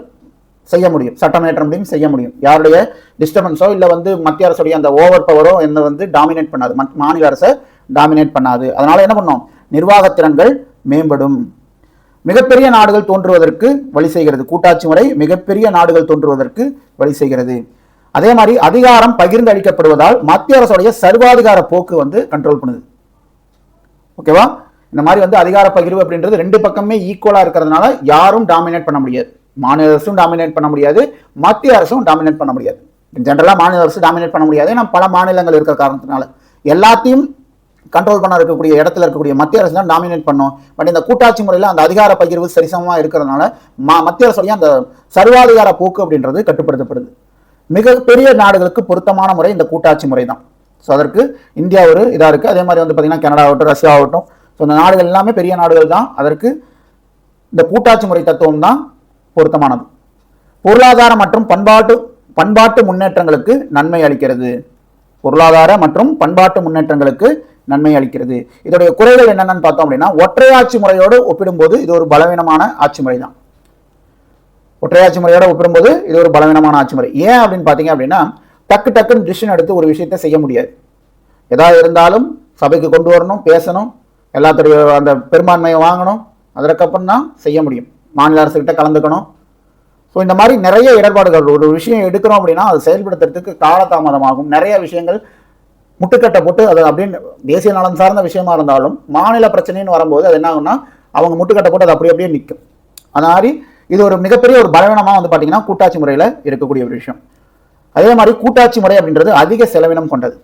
செய்ய முடியும், சட்டமேற்ற முடியும், செய்ய முடியும். யாருடைய டிஸ்டர்பன்ஸோ இல்லை வந்து மத்திய அரசுடைய அந்த ஓவர் பவரோ என்ன வந்து டாமினேட் பண்ணாது, மாநில அரசை டாமினேட் பண்ணாது. அதனால என்ன பண்ணோம், நிர்வாகத்திறன்கள் மேம்படும். மிகப்பெரிய நாடுகள் தோன்றுவதற்கு வழி செய்கிறது கூட்டாட்சி முறை, மிகப்பெரிய நாடுகள் தோன்றுவதற்கு வழி செய்கிறது. அதே மாதிரி அதிகாரம் பகிர்ந்து அளிக்கப்படுவதால் மத்திய அரசுடைய சர்வாதிகார போக்கு வந்து கண்ட்ரோல் பண்ணுது. ஓகேவா? இந்த மாதிரி வந்து அதிகார பகிர்வு அப்படின்றது ரெண்டு பக்கமே ஈக்குவலா இருக்கிறதுனால யாரும் டாமினேட் பண்ண முடியாது. மாநில அரசும் டாமினேட் பண்ண முடியாது, மத்திய அரசும் டாமினேட் பண்ண முடியாது. ஜென்ரலா மாநில அரசு டாமினேட் பண்ண முடியாது, ஏன்னா பல மாநிலங்கள் இருக்கிற காரணத்தினால. எல்லாத்தையும் கண்ட்ரோல் பண்ண இருக்கக்கூடிய இடத்துல இருக்கக்கூடிய மத்திய அரசு தான் டாமினேட் பண்ணும். பட் இந்த கூட்டாட்சி முறையில் அந்த அதிகார பகிர்வு சரிசமமா இருக்கிறதுனால மத்திய அரசுடைய அந்த சர்வாதிகார போக்கு அப்படின்றது கட்டுப்படுத்தப்படுது. மிகப்பெரிய நாடுகளுக்கு பொருத்தமான முறை இந்த கூட்டாட்சி முறை தான். ஸோ அதற்கு இந்தியா ஒரு இதாக இருக்குது. அதே மாதிரி வந்து பார்த்தீங்கன்னா கனடா ஆகட்டும், ரஷ்யா ஆகட்டும், ஸோ இந்த நாடுகள் எல்லாமே பெரிய நாடுகள் தான். அதற்கு இந்த கூட்டாட்சி முறை தத்துவம் தான் பொருத்தமானது. பொருளாதார மற்றும் பண்பாட்டு முன்னேற்றங்களுக்கு நன்மை அளிக்கிறது. பொருளாதார மற்றும் பண்பாட்டு முன்னேற்றங்களுக்கு நன்மை அளிக்கிறது. இதோடைய குறைகள் என்னென்னு பார்த்தோம் அப்படின்னா, ஒற்றையாட்சி முறையோடு ஒப்பிடும்போது இது ஒரு பலவீனமான ஆட்சி முறை தான். ஒற்றையாட்சி முறையோட ஒப்பிடும்போது இது ஒரு பலவீனமான ஆட்சி முறை. ஏன் அப்படின்னு பார்த்தீங்க அப்படின்னா, டக்குன்னு டிசிஷன் எடுத்து ஒரு விஷயத்தை செய்ய முடியாது. ஏதாவது இருந்தாலும் சபைக்கு கொண்டு வரணும், பேசணும், எல்லாத்துடைய அந்த பெரும்பான்மையை வாங்கணும், அதற்கப்புறம் தான் செய்ய முடியும். மாநில அரசுகிட்ட கலந்துக்கணும். ஸோ இந்த மாதிரி நிறைய இடர்பாடுகள். ஒரு விஷயம் எடுக்கிறோம் அப்படின்னா அது செயல்படுத்துறதுக்கு காலதாமதமாகும். நிறைய விஷயங்கள் முட்டுக்கட்டை போட்டு அது அப்படின்னு தேசிய நலன் சார்ந்த விஷயமா இருந்தாலும் மாநில பிரச்சனைன்னு வரும்போது அது என்ன ஆகும்னா அவங்க முட்டுக்கட்டை போட்டு அது அப்படியே நிற்கும். அந்த மாதிரி இது ஒரு மிகப்பெரிய ஒரு பலவீனமாக வந்து பார்த்தீங்கன்னா கூட்டாட்சி முறையில் இருக்கக்கூடிய ஒரு விஷயம். அதே மாதிரி கூட்டாட்சி முறை அப்படின்றது அதிக செலவினம் கொண்டது.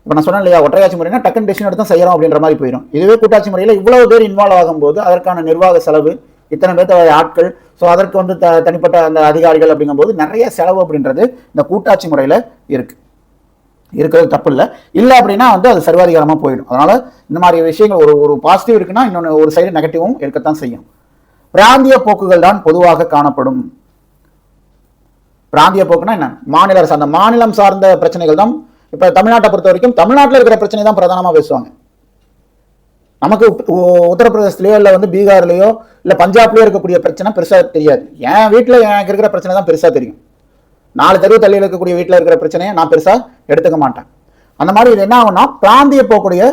இப்போ நான் சொன்னேன் இல்லையா, ஒற்றையாட்சி முறைனா டக்குன்னு டெசிஷன் எடுத்து செய்யறோம் அப்படின்ற மாதிரி போயிடும். இதுவே கூட்டாட்சி முறையில் இவ்வளவு பேர் இன்வால்வ் ஆகும்போது அதற்கான நிர்வாக செலவு, இத்தனை பேர்த்த ஆட்கள், ஸோ அதற்கு வந்து தனிப்பட்ட அந்த அதிகாரிகள் அப்படிங்கும்போது நிறைய செலவு அப்படின்றது இந்த கூட்டாட்சி முறையில் இருக்கிறது தப்பு இல்லை அப்படின்னா வந்து அது சர்வாதிகாரமாக போயிடும். அதனால இந்த மாதிரி விஷயங்கள் ஒரு பாசிட்டிவ் இருக்குன்னா இன்னொன்று ஒரு சைடு நெகட்டிவும் இருக்கத்தான் செய்யும். பிராந்திய போக்குகள் தான் பொதுவாக காணப்படும். பிராந்திய போக்குனா என்ன, மாநில அரசு அந்த மாநிலம் சார்ந்த பிரச்சனைகள் தான். இப்ப தமிழ்நாட்டை பொறுத்த வரைக்கும் தமிழ்நாட்டில் இருக்கிற பிரச்சனை தான் பிரதானமா பேசுவாங்க. நமக்கு உத்தரப்பிரதேசத்திலேயோ இல்லை வந்து பீகார்லயோ இல்லை பஞ்சாப்லயோ இருக்கக்கூடிய பிரச்சனை பெருசா தெரியாது. என் வீட்டில் எனக்கு இருக்கிற பிரச்சனை தான் பெருசா தெரியும். 4 தெருவு தள்ளியில் இருக்கக்கூடிய வீட்டில் இருக்கிற பிரச்சனையை நான் பெருசா எடுத்துக்க மாட்டேன். அந்த மாதிரி இது என்ன ஆகும்னா பிராந்திய போக்குடைய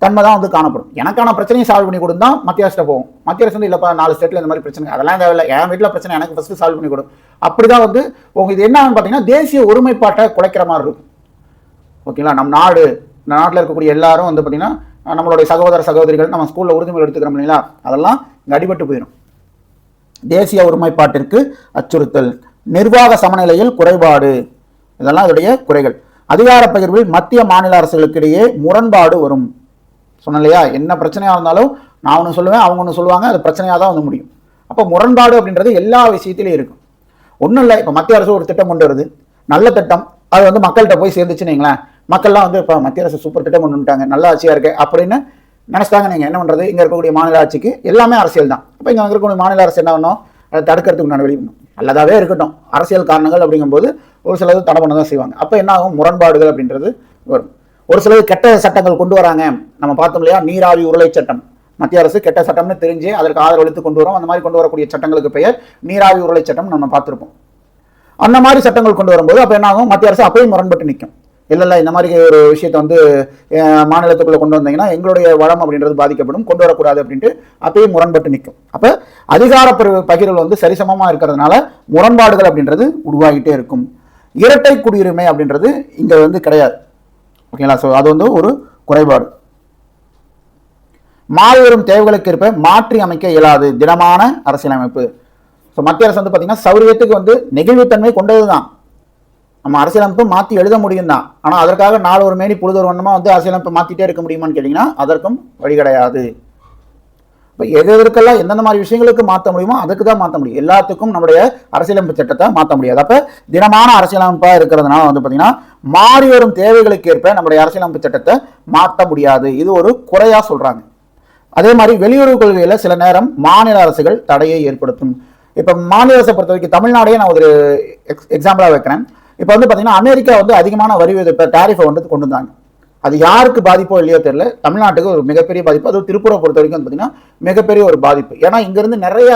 தன்மை தான் வந்து காணப்படும். எனக்கான பிரச்சனையை சால்வ் பண்ணி கொடுத்தா மத்திய அரசு போகும். மத்திய அரசு வந்து இல்லப்பா 4 ஸ்டேட்ல இந்த மாதிரி பிரச்சனை, அதெல்லாம் தேவையில்லை, என் வீட்டில் பிரச்சனை எனக்கு ஃபர்ஸ்ட் சால்வ் பண்ணி கொடு. அப்படிதான் வந்து உங்க இது என்ன ஆகுன்னு பார்த்தீங்கன்னா தேசிய ஒருமைப்பாட்டை குலைக்கிற மாதிரி இருக்கும். ஓகேங்களா? நம்ம நாட்டில் இருக்கக்கூடிய எல்லாரும் வந்து பார்த்தீங்கன்னா நம்மளுடைய சகோதர சகோதரிகள் நம்ம ஸ்கூலில் உறுதிமொழி எடுத்துக்கிறோம் இல்லைங்களா, அதெல்லாம் அடிபட்டு போயிடும். தேசிய ஒருமைப்பாட்டிற்கு அச்சுறுத்தல், நிர்வாக சமநிலையில் குறைபாடு, இதெல்லாம் இதோடைய குறைகள். அதிகார பகிர்வில் மத்திய மாநில அரசுகளுக்கு இடையே முரண்பாடு வரும். சொன்ன இல்லையா, என்ன பிரச்சனையாக இருந்தாலும் நான் ஒன்று சொல்லுவேன், அவங்க ஒன்று சொல்லுவாங்க, அது பிரச்சனையாக தான் வந்து முடியும். அப்போ முரண்பாடு அப்படின்றது எல்லா விஷயத்திலையும் இருக்கும். ஒன்றும் இல்லை, இப்போ மத்திய அரசு ஒரு திட்டம் கொண்டு வருது, நல்ல திட்டம், அது வந்து மக்கள்கிட்ட போய் சேர்ந்துச்சுன்னு வைங்களேன், மக்கள்லாம் வந்து இப்போ மத்திய அரசு சூப்பர் திட்டம் கொண்டு வந்துட்டாங்க, நல்ல ஆட்சியாக இருக்கு அப்படின்னு நினைச்சிட்டாங்க. நீங்கள் என்ன பண்ணுறது, இங்கே இருக்கக்கூடிய மாநில ஆட்சிக்கு எல்லாமே அரசியல் தான். அப்போ இங்கே இருக்கக்கூடிய மாநில அரசு என்ன பண்ணணும், அதை தடுக்கிறதுக்கு நான் வெளியே நல்லதாகவே இருக்கட்டும், அரசியல் காரணங்கள் அப்படிங்கும்போது ஒரு சிலது தடை பண்ண தான் செய்வாங்க. அப்போ என்ன ஆகும், முரண்பாடுகள் அப்படின்றது வரும். ஒரு சிலது கெட்ட சட்டங்கள் கொண்டு வராங்க. நம்ம பார்த்தோம் இல்லையா, நீராவி உருளை சட்டம், மத்திய அரசு கெட்ட சட்டம்னு தெரிஞ்சு அதற்கு ஆதரவு அளித்து கொண்டு வரும். அந்த மாதிரி கொண்டு வரக்கூடிய சட்டங்களுக்கு பெயர் நீராவி உருளை சட்டம் நம்ம பார்த்துருப்போம். அந்த மாதிரி சட்டங்கள் கொண்டு வரும்போது அப்போ என்ன ஆகும், மத்திய அரசு அப்பயும் முரண்பட்டு நிற்கும். இல்லை இந்த மாதிரி ஒரு விஷயத்தை வந்து மாநிலத்துக்குள்ளே கொண்டு வந்தீங்கன்னா எங்களுடைய வளம் அப்படின்றது பாதிக்கப்படும், கொண்டு வரக்கூடாது அப்படின்ட்டு அப்பயும் முரண்பட்டு நிற்கும். அப்போ அதிகார பகிர்வு வந்து சரிசமமாக இருக்கிறதுனால முரண்பாடுகள் அப்படின்றது உருவாகிட்டே இருக்கும். இரட்டை குடியுரிமை அப்படின்றது இங்கே வந்து கிடையாது. ஓகேங்களா? ஸோ அது வந்து ஒரு குறைபாடு. மாறி வரும் தேவைகளுக்கு ஏற்ப மாற்றி அமைக்க இயலாது திடமான அரசியலமைப்பு. ஸோ மத்திய அரசு வந்து பார்த்தீங்கன்னா சௌரியத்துக்கு வந்து நெகிழ்வுத்தன்மை கொண்டது தான். நம்ம அரசியலமைப்பு மாற்றி எழுத முடியும் தான், ஆனால் அதற்காக நாலு ஒரு மேனி பொழுது ஒரு வண்ணமாக வந்து அரசியலமைப்பு மாற்றிட்டே இருக்க முடியுமான்னு கேட்டிங்கன்னா அதற்கும் வழி கிடையாது. இப்போ எதற்கெல்லாம் எந்தெந்த மாதிரி விஷயங்களுக்கு மாற்ற முடியுமோ அதுக்கு தான் மாற்ற முடியும். எல்லாத்துக்கும் நம்முடைய அரசியலமைப்பு சட்டத்தை மாற்ற முடியாது. அப்போ தினமான அரசியலமைப்பாக இருக்கிறதுனால வந்து பார்த்தீங்கன்னா மாறி வரும் தேவைகளுக்கு ஏற்ப நம்முடைய அரசியலமைப்பு சட்டத்தை மாற்ற முடியாது. இது ஒரு குறையாக சொல்கிறாங்க. அதே மாதிரி வெளியுறவு கொள்கையில் சில நேரம் மாநில அரசுகள் தடையை ஏற்படுத்தும். இப்போ மாநில அரசை பொறுத்த வரைக்கும் தமிழ்நாடையே நான் ஒரு எக்ஸாம்பிளாக வைக்கிறேன். இப்போ வந்து பார்த்தீங்கன்னா அமெரிக்கா வந்து அதிகமான வரி விதிப்பு டேரிஃபை வந்து கொண்டு வந்தாங்க. அது யாருக்கு பாதிப்போ இல்லையோ தெரியல, தமிழ்நாட்டுக்கு ஒரு மிகப்பெரிய பாதிப்பு. அது திருப்பூரை பொறுத்த வரைக்கும் பார்த்தீங்கன்னா மிகப்பெரிய ஒரு பாதிப்பு. ஏன்னா இங்கிருந்து நிறைய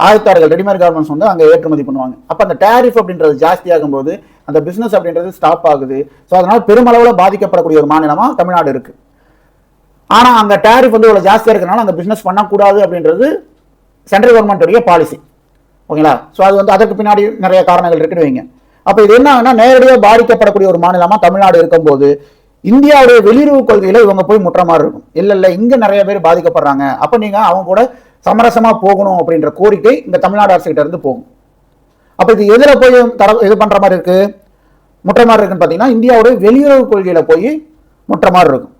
ஆயத்தாளர்கள் ரெடிமேட் கார்மெண்ட்ஸ் வந்து அங்கே ஏற்றுமதி பண்ணுவாங்க. அப்போ அந்த டேரிஃப் அப்படின்றது ஜாஸ்தியாகும் போது அந்த பிஸ்னஸ் அப்படின்றது ஸ்டாப் ஆகுது. ஸோ அதனால பெருமளவில் பாதிக்கப்படக்கூடிய ஒரு மாநிலமாக தமிழ்நாடு இருக்கு. ஆனால் அங்கே டேரிஃப் வந்து இவ்வளோ ஜாஸ்தியாக இருக்கிறனால அந்த பிஸ்னஸ் பண்ணக்கூடாது அப்படின்றது சென்ட்ரல் கவர்மெண்ட்டுடைய பாலிசி. ஓகேங்களா? ஸோ அது வந்து அதற்கு பின்னாடி நிறைய காரணங்கள் இருக்குன்னு வைங்க. அப்போ இது என்ன ஆகுனா நேரடியாக பாதிக்கப்படக்கூடிய ஒரு மாநிலமாக தமிழ்நாடு இருக்கும்போது இந்தியாவுடைய வெளியுறவு கொள்கையில இவங்க போய் முற்ற மாதிரி இருக்கும். இல்லை இங்க நிறைய பேர் பாதிக்கப்படுறாங்க, அப்போ நீங்க அவங்க கூட சமரசமா போகணும் அப்படின்ற கோரிக்கை இந்த தமிழ்நாடு அரசு கிட்ட இருந்து போகும். அப்போ இது எதிர போய் இது பண்ற மாதிரி இருக்கு, முற்ற மாதிரி இருக்குன்னு பார்த்தீங்கன்னா இந்தியாவுடைய வெளியுறவு கொள்கையில போய் முற்ற மாதிரி இருக்கும்.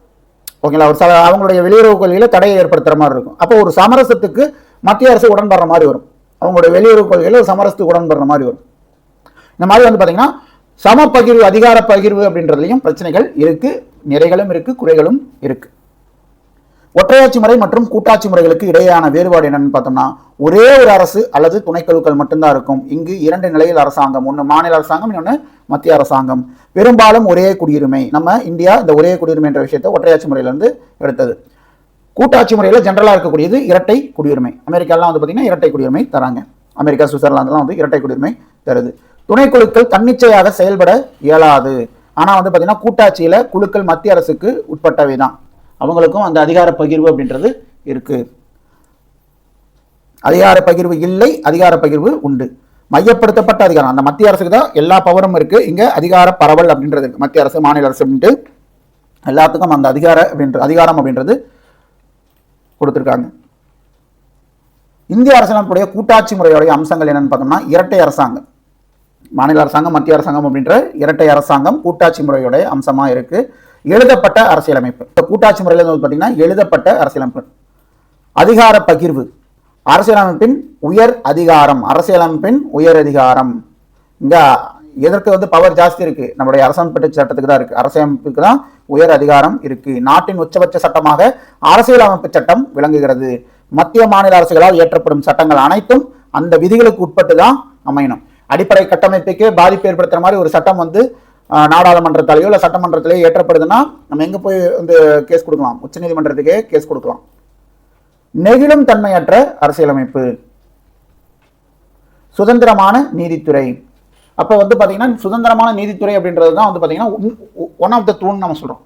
ஓகேங்களா? ஒரு அவங்களுடைய வெளியுறவு கொள்கையில தடையை ஏற்படுத்துற மாதிரி இருக்கும். அப்போ ஒரு சமரசத்துக்கு மத்திய அரசு உடன்படுற மாதிரி வரும். அவங்களுடைய வெளியுறவு கொள்கையில ஒரு சமரசத்துக்கு உடன்படுற மாதிரி வரும். இந்த மாதிரி வந்து பார்த்தீங்கன்னா சம பகிர்வு, அதிகார பகிர்வு அப்படின்றதுலையும் பிரச்சனைகள் இருக்கு, நிறைகளும் இருக்கு, குறைகளும் இருக்கு. ஒற்றையாட்சி முறை மற்றும் கூட்டாட்சி முறைகளுக்கு இடையேயான வேறுபாடு என்னன்னு பார்த்தோம்னா ஒரே ஒரு அரசு அல்லது துணைக்குழுக்கள் மட்டும்தான் இருக்கும். இங்கு 2 நிலையில் அரசாங்கம், ஒன்று மாநில அரசாங்கம், இன்னொன்று மத்திய அரசாங்கம். பெரும்பாலும் ஒரே குடியுரிமை. நம்ம இந்தியா இந்த ஒரே குடியுரிமை என்ற விஷயத்தை ஒற்றையாட்சி முறையிலிருந்து எடுத்தது. கூட்டாட்சி முறையில் ஜென்ரலாக இருக்கக்கூடியது இரட்டை குடியுரிமை. அமெரிக்காலாம் வந்து பார்த்தீங்கன்னா இரட்டை குடியுரிமை தராங்க. அமெரிக்கா, சுவிட்சர்லாந்துலாம் வந்து இரட்டை குடியுரிமை தருது. துணைக்குழுக்கள் தன்னிச்சையாக செயல்பட இயலாது. ஆனால் வந்து பார்த்தீங்கன்னா கூட்டாட்சியில் குழுக்கள் மத்திய அரசுக்கு உட்பட்டவை தான். அவங்களுக்கும் அந்த அதிகார பகிர்வு அப்படின்றது இருக்கு. அதிகார பகிர்வு இல்லை, அதிகார பகிர்வு உண்டு. மையப்படுத்தப்பட்ட அதிகாரம் அந்த மத்திய அரசுக்கு தான் எல்லா பவரும் இருக்கு. இங்க அதிகார பரவல் அப்படின்றது இருக்கு. மத்திய அரசு, மாநில அரசு அப்படின்ட்டு எல்லாத்துக்கும் அந்த அதிகாரம் அப்படின்றது கொடுத்துருக்காங்க. இந்திய அரசியலமைப்புடைய கூட்டாட்சி முறையுடைய அம்சங்கள் என்னன்னு பார்த்தோம்னா இரட்டை அரசாங்கம், மாநில அரசாங்கம், மத்திய அரசாங்கம் அப்படின்ற இரட்டை அரசாங்கம் கூட்டாட்சி முறையுடைய அம்சமா இருக்கு. எழுதப்பட்ட அரசியலமைப்பு, இந்த கூட்டாட்சி முறையில் வந்து பார்த்தீங்கன்னா எழுதப்பட்ட அரசியலமைப்பு. அதிகார பகிர்வு, அரசியலமைப்பின் உயர் அதிகாரம், அரசியலமைப்பின் உயர் அதிகாரம். இங்க எதற்கு வந்து பவர் ஜாஸ்தி இருக்கு? நம்முடைய அரசமைப்பு சட்டத்துக்கு தான் இருக்கு. அரசியலமைப்புக்கு தான் உயர் அதிகாரம் இருக்கு. நாட்டின் உச்சபட்ச சட்டமாக அரசியலமைப்பு சட்டம் விளங்குகிறது. மத்திய மாநில அரசுகளால் ஏற்றப்படும் சட்டங்கள் அனைத்தும் அந்த விதிகளுக்கு உட்பட்டு தான் அமையணும். அடிப்படை கட்டமைப்புக்கு பாதிப்பு ஏற்படுத்துற மாதிரி ஒரு சட்டம் வந்து நாடாளுமன்றத்தாலேயோ இல்லை சட்டமன்றத்திலேயோ ஏற்றப்படுதுன்னா நம்ம எங்க போய் வந்து கேஸ் கொடுக்கலாம்? உச்சநீதிமன்றத்துக்கே கேஸ் கொடுக்கலாம். நெகிழும் தன்மையற்ற அரசியலமைப்பு, சுதந்திரமான நீதித்துறை. அப்போ வந்து பார்த்தீங்கன்னா சுதந்திரமான நீதித்துறை அப்படின்றது தான் வந்து பார்த்தீங்கன்னா ஒன் ஆஃப் த தூண் நம்ம சொல்கிறோம்.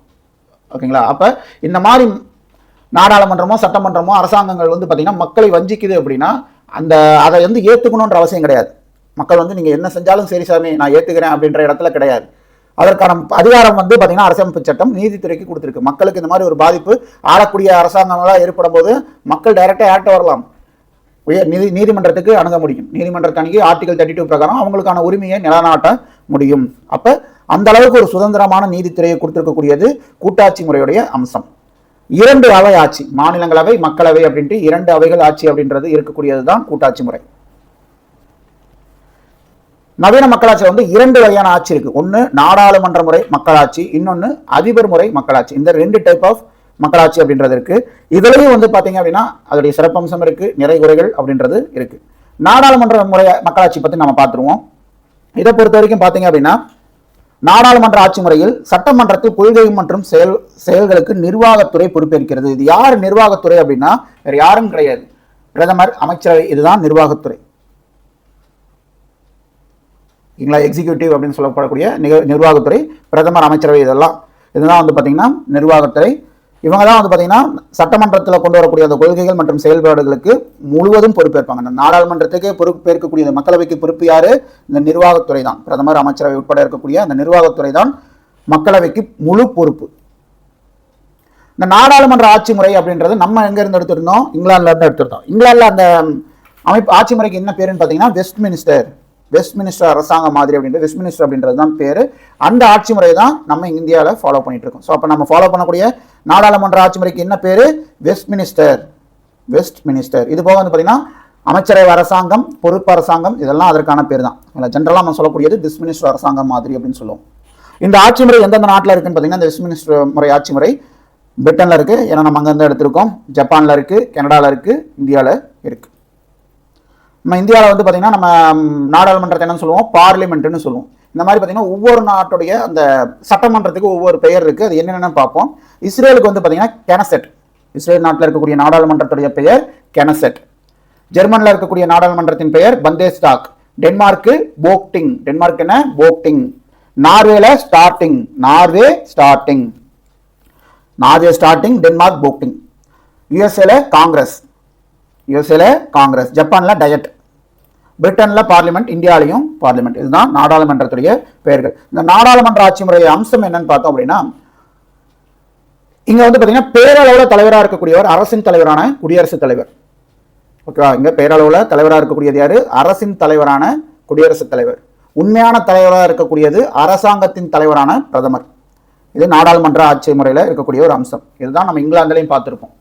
ஓகேங்களா? அப்போ இந்த மாதிரி நாடாளுமன்றமோ சட்டமன்றமோ அரசாங்கங்கள் வந்து பார்த்தீங்கன்னா மக்களை வஞ்சிக்குது அப்படின்னா அதை வந்து ஏற்றுக்கணுன்ற அவசியம் கிடையாது. மக்கள் வந்து நீங்கள் என்ன செஞ்சாலும் சரி சாமி நான் ஏற்றுக்கிறேன் அப்படின்ற இடத்துல கிடையாது. அதற்கான அதிகாரம் வந்து பார்த்தீங்கன்னா அரசியலமைப்பு சட்டம் நீதித்துறைக்கு கொடுத்துருக்கு. மக்களுக்கு இந்த மாதிரி ஒரு பாதிப்பு ஆளக்கூடிய அரசாங்கங்களாக ஏற்படும் போது மக்கள் டைரக்டாக ஆக்ட் வரலாம், நீதிமன்றத்துக்கு அணுக முடியும். நீதிமன்றத்தை அணுகி ஆர்டிகல் 32 பிரகாரம் அவங்களுக்கான உரிமையை நிலைநாட்ட முடியும். அப்போ அந்த அளவுக்கு ஒரு சுதந்திரமான நீதித்துறையை கொடுத்திருக்கக்கூடியது கூட்டாட்சி முறையுடைய அம்சம். 2 அவை ஆட்சி, மாநிலங்களவை, மக்களவை அப்படின்ட்டு 2 அவைகள் ஆட்சி அப்படின்றது இருக்கக்கூடியது தான் கூட்டாட்சி முறை. நவீன மக்களாட்சி வந்து 2 வகையான ஆட்சி இருக்கு. ஒன்று நாடாளுமன்ற முறை மக்களாட்சி, இன்னொன்று அதிபர் முறை மக்களாட்சி. இந்த 2 டைப் ஆஃப் மக்களாட்சி அப்படின்றது இருக்கு. இதுலயும் வந்து பாத்தீங்க அப்படின்னா அதோடைய சிறப்பம்சம் இருக்கு, நிறை குறைகள் அப்படின்றது இருக்கு. நாடாளுமன்ற முறை மக்களாட்சி பத்தி நம்ம பார்த்துருவோம். இதை பொறுத்த வரைக்கும் பாத்தீங்க அப்படின்னா நாடாளுமன்ற ஆட்சி முறையில் சட்டமன்றத்தில் கொள்கை மற்றும் செயல்களுக்கு நிர்வாகத்துறை பொறுப்பேற்கிறது. இது யார் நிர்வாகத்துறை அப்படின்னா வேற யாரும் கிடையாது, பிரதமர், அமைச்சரவை. இதுதான் நிர்வாகத்துறை. எக்ஸிக்யூட்டிவ் அப்படின்னு சொல்லப்படக்கூடிய நிர்வாகத்துறை, பிரதமர், அமைச்சரவை, இதுதான் வந்து பார்த்தீங்கன்னா நிர்வாகத்துறை. இவங்க தான் வந்து பார்த்தீங்கன்னா சட்டமன்றத்தில் கொண்டு வரக்கூடிய அந்த கொள்கைகள் மற்றும் செயல்பாடுகளுக்கு முழுவதும் பொறுப்பேற்பாங்க. இந்த நாடாளுமன்றத்துக்கு பொறுப்பேற்கக்கூடிய இந்த மக்களவைக்கு பொறுப்பு யாரு? இந்த நிர்வாகத்துறை தான். பிரதமர், அமைச்சரவை உட்பட இருக்கக்கூடிய அந்த நிர்வாகத்துறை தான் மக்களவைக்கு முழு பொறுப்பு. இந்த நாடாளுமன்ற ஆட்சி முறை அப்படின்றது நம்ம எங்க இருந்து எடுத்திருந்தோம்? இங்கிலாந்துல இருந்து எடுத்திருந்தோம். இங்கிலாந்துல அந்த அமைப்பு ஆட்சி முறைக்கு என்ன பேருன்னு பார்த்தீங்கன்னா வெஸ்ட்மினிஸ்டர் அரசாங்க மாதிரி அப்படின்றது வெஸ்ட்மினிஸ்டர் அப்படின்றது தான் பேரு. அந்த ஆட்சி முறை தான் நம்ம இந்தியாவில் ஃபாலோ பண்ணிட்டு இருக்கோம். ஸோ அப்போ நம்ம ஃபாலோ பண்ணக்கூடிய நாடாளுமன்ற ஆட்சி முறைக்கு என்ன பேரு? வெஸ்ட்மினிஸ்டர். இது போக வந்து பார்த்தீங்கன்னா அமைச்சரவை அரசாங்கம், பொறுப்பு அரசாங்கம், இதெல்லாம் அதற்கான பேர் தான். ஜென்ரலாக நம்ம சொல்லக்கூடியது வெஸ்ட்மினிஸ்டர் அரசாங்கம் மாதிரி அப்படின்னு சொல்லுவோம். இந்த ஆட்சி முறை எந்தெந்த நாட்டில் இருக்குன்னு பார்த்தீங்கன்னா இந்த வெஸ்ட்மினிஸ்டர் முறை ஆட்சி முறை பிரிட்டனில் இருக்கு, ஏன்னா நம்ம அங்கேருந்து எடுத்திருக்கோம். ஜப்பானில் இருக்கு, கனடாவில் இருக்கு, இந்தியாவில் இருக்கு. நம்ம இந்தியாவில் வந்து பார்த்தீங்கன்னா நம்ம நாடாளுமன்றத்தை என்னன்னு சொல்லுவோம், பார்லிமெண்ட்னு சொல்லுவோம். இந்த மாதிரி பார்த்தீங்கன்னா ஒவ்வொரு நாட்டுடைய அந்த சட்டமன்றத்துக்கு ஒவ்வொரு பெயர் இருக்குது. அது என்னென்னு பார்ப்போம். இஸ்ரேலுக்கு வந்து பார்த்தீங்கன்னா கெனசெட், இஸ்ரேல் நாட்டில் இருக்கக்கூடிய நாடாளுமன்றத்துடைய பெயர் கெனசெட். ஜெர்மனில் இருக்கக்கூடிய நாடாளுமன்றத்தின் பெயர் பந்தேஸ்டாக். டென்மார்க்கு போக்டிங், டென்மார்க் என்ன போக்டிங். நார்வேல Storting, Norway Storting, Norway Storting, Denmark Folketing. யுஎஸ்ஏல காங்கிரஸ், யுஎஸ்ஏல காங்கிரஸ். ஜப்பான்ல டயட். பிரிட்டன்ல பார்லிமெண்ட், இந்தியாலையும் பார்லிமெண்ட். இதுதான் நாடாளுமன்றத்துடைய பெயர்கள். இந்த நாடாளுமன்ற ஆட்சி முறைய அம்சம் என்னன்னு பார்த்தோம் அப்படின்னா, இங்க வந்து பாத்தீங்கன்னா பேரளவுல தலைவராக இருக்கக்கூடியவர் அரசின் தலைவரான குடியரசுத் தலைவர். ஓகேவா? இங்க பேரளவுல தலைவராக இருக்கக்கூடியது யாரு? அரசின் தலைவரான குடியரசுத் தலைவர். உண்மையான தலைவராக இருக்கக்கூடியது அரசாங்கத்தின் தலைவரான பிரதமர். இது நாடாளுமன்ற ஆட்சி முறையில் இருக்கக்கூடிய ஒரு அம்சம். இதுதான் நம்ம இங்கிலாந்துலையும் பார்த்துருப்போம்.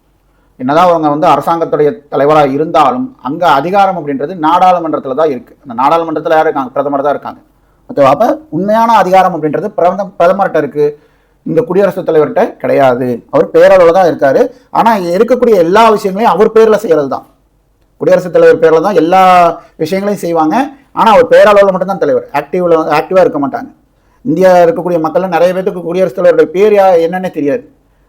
என்னதான் அவங்க வந்து அரசாங்கத்துடைய தலைவராக இருந்தாலும் அங்கே அதிகாரம் அப்படின்றது நாடாளுமன்றத்தில் தான் இருக்குது. அந்த நாடாளுமன்றத்தில் யார் இருக்காங்க? பிரதமர் தான் இருக்காங்க. ஓகேவா? அப்போ உண்மையான அதிகாரம் அப்படின்றது பிரதமர்கிட்ட இருக்குது, இந்த குடியரசுத் தலைவர்கிட்ட கிடையாது. அவர் பேரளவில் தான் இருக்காரு. ஆனால் இருக்கக்கூடிய எல்லா விஷயங்களையும் அவர் பேரில் செய்கிறது தான். குடியரசுத் தலைவர் பேரில் தான் எல்லா விஷயங்களையும் செய்வாங்க. ஆனால் அவர் பேரளவில் மட்டும்தான் தலைவர், ஆக்டிவாக இருக்க மாட்டாங்க. இந்தியா இருக்கக்கூடிய மக்கள் நிறைய பேருக்கு குடியரசுத் தலைவருடைய பேர் என்னன்னே தெரியாது.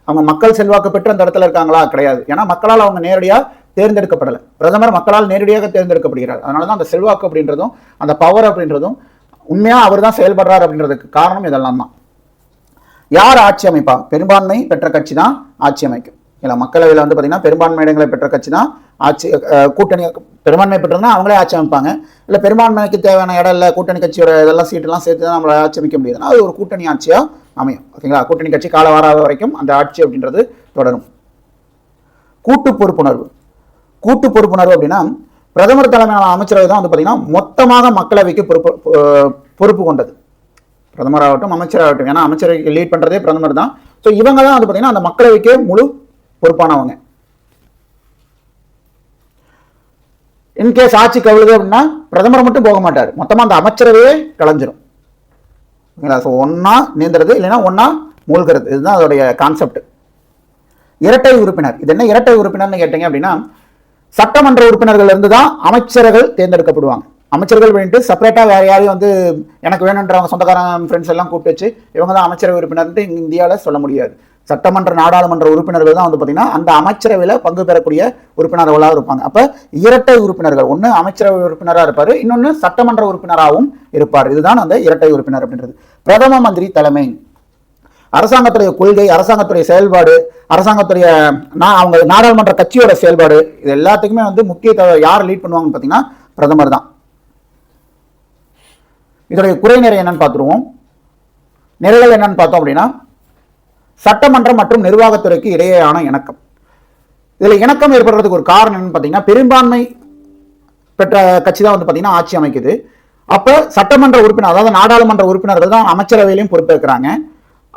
அவங்க மக்கள் செல்வாக்கு பெற்று அந்த இடத்துல இருக்காங்களா? கிடையாது. ஏன்னா மக்களால் அவங்க நேரடியாக தேர்ந்தெடுக்கப்படலை. பிரதமர் மக்களால் நேரடியாக தேர்ந்தெடுக்கப்படுகிறார். அதனால தான் அந்த செல்வாக்கு அப்படின்றதும் அந்த பவர் அப்படின்றதும் உண்மையாக அவர் தான் செயல்படுறார் அப்படின்றதுக்கு காரணம் இதெல்லாம் தான். யார் ஆட்சி அமைப்பா? பெரும்பான்மை பெற்ற கட்சி தான் ஆட்சி அமைக்கும். இல்லை, மக்களவையில் வந்து பார்த்தீங்கன்னா பெரும்பான்மை இடங்களை பெற்ற கட்சி தான் ஆட்சி. கூட்டணி பெரும்பான்மை பெற்றதுன்னா அவங்களே ஆட்சி அமைப்பாங்க. இல்லை பெரும்பான்மைக்கு தேவையான இடம் இல்லை, கூட்டணி கட்சியோட இதெல்லாம் சீட்டெல்லாம் சேர்த்து தான் நம்மளை ஆட்சி அமைக்க முடியாதுன்னா அது ஒரு கூட்டணி ஆட்சியாக அமையும். ஓகேங்களா? கூட்டணி கட்சி கால வாராத வரைக்கும் அந்த ஆட்சி அப்படின்றது தொடரும். கூட்டு பொறுப்புணர்வு. கூட்டு பொறுப்புணர்வு அப்படின்னா பிரதமர் தலைமையிலான அமைச்சரவை தான் வந்து பார்த்தீங்கன்னா மொத்தமாக மக்களவைக்கு பொறுப்பு கொண்டது. பிரதமராகட்டும் அமைச்சராகட்டும், ஏன்னா அமைச்சரவைக்கு லீட் பண்ணுறதே பிரதமர் தான். ஸோ இவங்க தான் வந்து பார்த்தீங்கன்னா அந்த மக்களவைக்கு முழு பொறுப்பானவங்க. இன்கேஸ் ஆட்சி கவிழுது அப்படின்னா பிரதமர் மட்டும் போக மாட்டார், மொத்தமாக அந்த அமைச்சரவையே கலைஞ்சிரும். ஓகேங்களா? ஸோ ஒன்னா நீந்துறது, இல்லைன்னா ஒன்னா மூழ்கிறது. இதுதான் அதோடைய கான்செப்ட். இரட்டை உறுப்பினர். இது என்ன இரட்டை உறுப்பினர்னு கேட்டீங்க அப்படின்னா, சட்டமன்ற உறுப்பினர்கள் இருந்து தான் அமைச்சர்கள் தேர்ந்தெடுக்கப்படுவாங்க. அமைச்சர்கள் வேண்டிட்டு செப்பரேட்டாக வேற யாரையும் வந்து எனக்கு வேணுன்றவங்க சொந்தக்காரங்க ஃப்ரெண்ட்ஸ் எல்லாம் கூப்பிட்டு வச்சு இவங்க தான் அமைச்சரவை உறுப்பினர்ன்ட்டு இந்தியாவில் சொல்ல முடியாது. சட்டமன்ற நாடாளுமன்ற உறுப்பினர்கள் தான் வந்து பார்த்தீங்கன்னா அந்த அமைச்சரவையில் பங்கு பெறக்கூடிய உறுப்பினர்களாக இருப்பாங்க. அப்போ இரட்டை உறுப்பினர்கள், ஒன்று அமைச்சரவை உறுப்பினராக இருப்பார், இன்னொன்று சட்டமன்ற உறுப்பினராகவும் இருப்பார். இதுதான் அந்த இரட்டை உறுப்பினர் அப்படின்றது. பிரதம மந்திரி தலைமை. அரசாங்கத்துடைய கொள்கை, அரசாங்கத்துடைய செயல்பாடு, அரசாங்கத்துடைய அவங்க நாடாளுமன்ற கட்சியோட செயல்பாடு, இது எல்லாத்துக்குமே வந்து முக்கிய யார் லீட் பண்ணுவாங்கன்னு பார்த்தீங்கன்னா பிரதமர் தான். இதோடைய குறை நிறை என்னன்னு பார்த்துருவோம். நிறைகள் என்னன்னு பார்த்தோம் அப்படின்னா, சட்டமன்றம் மற்றும் நிர்வாகத்துறைக்கு இடையேயான இணக்கம். இதில் இணக்கம் ஏற்படுறதுக்கு ஒரு காரணம் என்னன்னு பார்த்தீங்கன்னா, பெரும்பான்மை பெற்ற கட்சி தான் வந்து பார்த்தீங்கன்னா ஆட்சி அமைக்குது. அப்போ சட்டமன்ற உறுப்பினர், அதாவது நாடாளுமன்ற உறுப்பினர்கள் தான் அமைச்சரவையிலையும் பொறுப்பேற்கிறாங்க.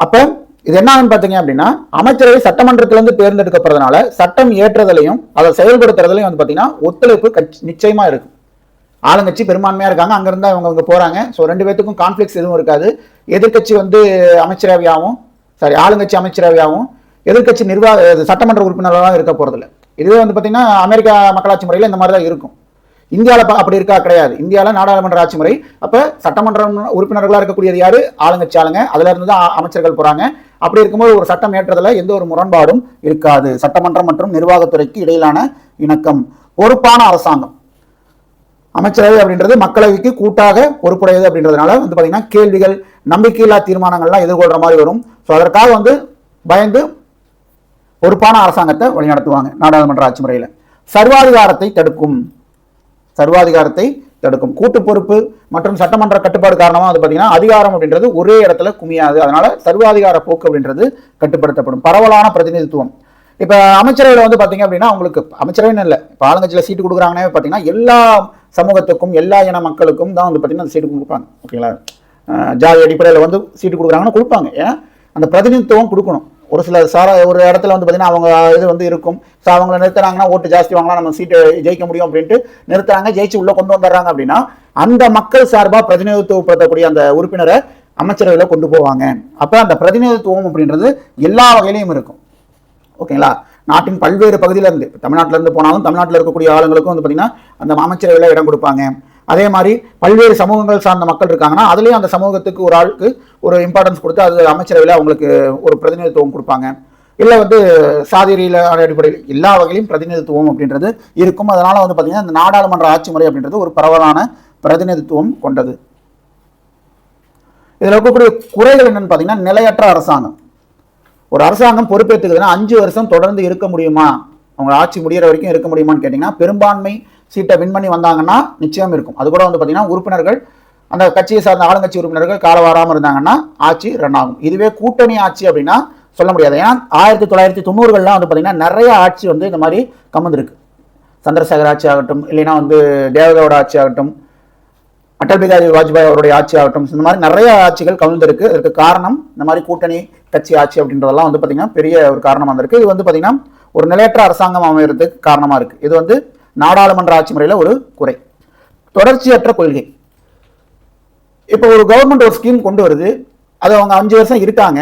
அப்போ இது என்னன்னு பார்த்தீங்க அப்படின்னா, அமைச்சரவை சட்டமன்றத்திலிருந்து தேர்ந்தெடுக்கப்படுறதுனால சட்டம் ஏற்றுதலையும் அதை செயல்படுத்துறதுலையும் வந்து பார்த்தீங்கன்னா ஒத்துழைப்பு நிச்சயமா இருக்கும். ஆளுங்கட்சி பெரும்பான்மையாக இருக்காங்க, அங்கிருந்தா இவங்க போகிறாங்க. ஸோ ரெண்டு பேத்துக்கும் கான்ஃப்ளிக்ஸ் எதுவும் இருக்காது. எதிர்கட்சி வந்து அமைச்சரவையாகவும் ஆளுங்கட்சி அமைச்சரவையாகவும் எதிர்கட்சி சட்டமன்ற உறுப்பினர்களாக இருக்க போகிறதில்ல. இதுவே வந்து பார்த்தீங்கன்னா அமெரிக்கா மக்களாட்சி முறையில் இந்த மாதிரி தான் இருக்கும். இந்தியாவில் அப்படி இருக்கா? கிடையாது. இந்தியாவில் நாடாளுமன்ற ஆட்சி முறை. அப்போ சட்டமன்ற உறுப்பினர்களாக இருக்கக்கூடியது யாரு? ஆளுங்கட்சி ஆளுங்க. அதுல இருந்து தான் அமைச்சர்கள் போகிறாங்க. அப்படி இருக்கும்போது ஒரு சட்டம் ஏற்றதில் எந்த ஒரு முரண்பாடும் இருக்காது. சட்டமன்றம் மற்றும் நிர்வாகத்துறைக்கு இடையிலான இணக்கம். பொறுப்பான அரசாங்கம். அமைச்சரவை அப்படின்றது மக்களவைக்கு கூட்டாக பொறுப்புடையது அப்படின்றதுனால வந்து பார்த்தீங்கன்னா கேள்விகள், நம்பிக்கையில்லா தீர்மானங்கள்லாம் எதிர்கொள்கிற மாதிரி வரும். ஸோ அதற்காக வந்து பயந்து பொறுப்பான அரசாங்கத்தை வழிநடத்துவாங்க நாடாளுமன்ற ஆட்சி முறையில். சர்வாதிகாரத்தை தடுக்கும். சர்வாதிகாரத்தை தடுக்கும். கூட்டு பொறுப்பு மற்றும் சட்டமன்ற கட்டுப்பாடு காரணமாக வந்து பார்த்தீங்கன்னா அதிகாரம் அப்படின்றது ஒரே இடத்துல குமியாது. அதனால சர்வாதிகார போக்கு அப்படின்றது கட்டுப்படுத்தப்படும். பரவலான பிரதிநிதித்துவம். இப்போ அமைச்சரவையில் வந்து பார்த்தீங்க அப்படின்னா உங்களுக்கு அமைச்சரவைன்னு இல்லை, இப்போ ஆளுங்கட்சியில் சீட்டு கொடுக்குறாங்கன்னே பார்த்தீங்கன்னா எல்லா சமூகத்துக்கும் எல்லா இன மக்களுக்கும் தான் வந்து பார்த்தீங்கன்னா அந்த சீட்டு கொடுப்பாங்க. ஓகேங்களா? ஜாதி அடிப்படையில் வந்து சீட்டு கொடுக்குறாங்கன்னா கொடுப்பாங்க. ஏன்னா அந்த பிரதிநிதித்துவம் கொடுக்கணும். ஒரு சில ஒரு இடத்துல வந்து பார்த்தீங்கன்னா அவங்க இது வந்து இருக்கும். ஸோ அவங்களை நிறுத்துறாங்கன்னா ஓட்டு ஜாஸ்தி வாங்கலாம், நம்ம சீட்டை ஜெயிக்க முடியும் அப்படின்ட்டு நிறுத்துறாங்க. ஜெயிச்சு உள்ளே கொண்டு வந்துடுறாங்க அப்படின்னா அந்த மக்கள் சார்பாக பிரதிநிதித்துவப்படுத்தக்கூடிய அந்த உறுப்பினரை அமைச்சரவையில் கொண்டு போவாங்க. அப்போ அந்த பிரதிநிதித்துவம் அப்படின்றது எல்லா வகையிலையும் இருக்கும். ஓகேங்களா? நாட்டின் பல்வேறு பகுதியிலேருந்து, தமிழ்நாட்டிலேருந்து போனாலும் தமிழ்நாட்டில் இருக்கக்கூடிய ஆளுங்களுக்கும் வந்து பார்த்தீங்கன்னா அந்த அமைச்சரவையில் இடம் கொடுப்பாங்க. அதே மாதிரி பல்வேறு சமூகங்கள் சார்ந்த மக்கள் இருக்காங்கன்னா அதுலேயும் அந்த சமூகத்துக்கு ஒரு ஆளுக்கு ஒரு இம்பார்ட்டன்ஸ் கொடுத்து அது அமைச்சரவையில் அவங்களுக்கு ஒரு பிரதிநிதித்துவம் கொடுப்பாங்க. இல்லை வந்து சாதியில அடிப்படையில் எல்லா வகையிலும் பிரதிநிதித்துவம் அப்படின்றது இருக்கும். அதனால வந்து பார்த்தீங்கன்னா இந்த நாடாளுமன்ற ஆட்சி முறை அப்படின்றது ஒரு பரவலான பிரதிநிதித்துவம் கொண்டது. இதில் இருக்கக்கூடிய குறைகள் என்னன்னு பார்த்தீங்கன்னா, நிலையற்ற அரசாங்கம். ஒரு அரசாங்கம் பொறுப்பேற்றுக்குதுன்னா 5 வருஷம் தொடர்ந்து இருக்க முடியுமா, அவங்க ஆட்சி முடிகிற வரைக்கும் இருக்க முடியுமான்னு கேட்டிங்கன்னா, பெரும்பான்மை சீட்டை வின் பண்ணி வந்தாங்கன்னா நிச்சயம் இருக்கும். அது கூட வந்து பார்த்தீங்கன்னா உறுப்பினர்கள் அந்த கட்சியை சார்ந்த ஆளுங்கட்சி உறுப்பினர்கள் காலவாராமல் இருந்தாங்கன்னா ஆட்சி ரன் ஆகும். இதுவே கூட்டணி ஆட்சி அப்படின்னா சொல்ல முடியாது. ஏன்னா 1990களில் வந்து பார்த்தீங்கன்னா நிறைய ஆட்சி வந்து இந்த மாதிரி கமர்ந்துருக்கு. சந்திரசேகர் ஆட்சி ஆகட்டும், இல்லைன்னா வந்து தேவகவுடா ஆட்சி ஆகட்டும், அடல் பிகாரி வாஜ்பாய் அவருடைய ஆட்சி ஆகட்டும், இந்த மாதிரி நிறைய ஆட்சிகள் கவிழ்ந்திருக்கு. இதற்கு காரணம் இந்த மாதிரி கூட்டணி கட்சி ஆட்சி அப்படின்றதெல்லாம் வந்து பார்த்தீங்கன்னா பெரிய ஒரு காரணமாக இருந்திருக்கு. இது வந்து பார்த்தீங்கன்னா ஒரு நிலையற்ற அரசாங்கம் அமைகிறதுக்கு காரணமாக இருக்குது. இது வந்து நாடாளுமன்ற ஆட்சி முறையில் ஒரு குறை. தொடர்ச்சியற்ற கொள்கை. இப்போ ஒரு கவர்மெண்ட் ஒரு ஸ்கீம் கொண்டு வருது, அது அவங்க 5 வருஷம் இருக்காங்க,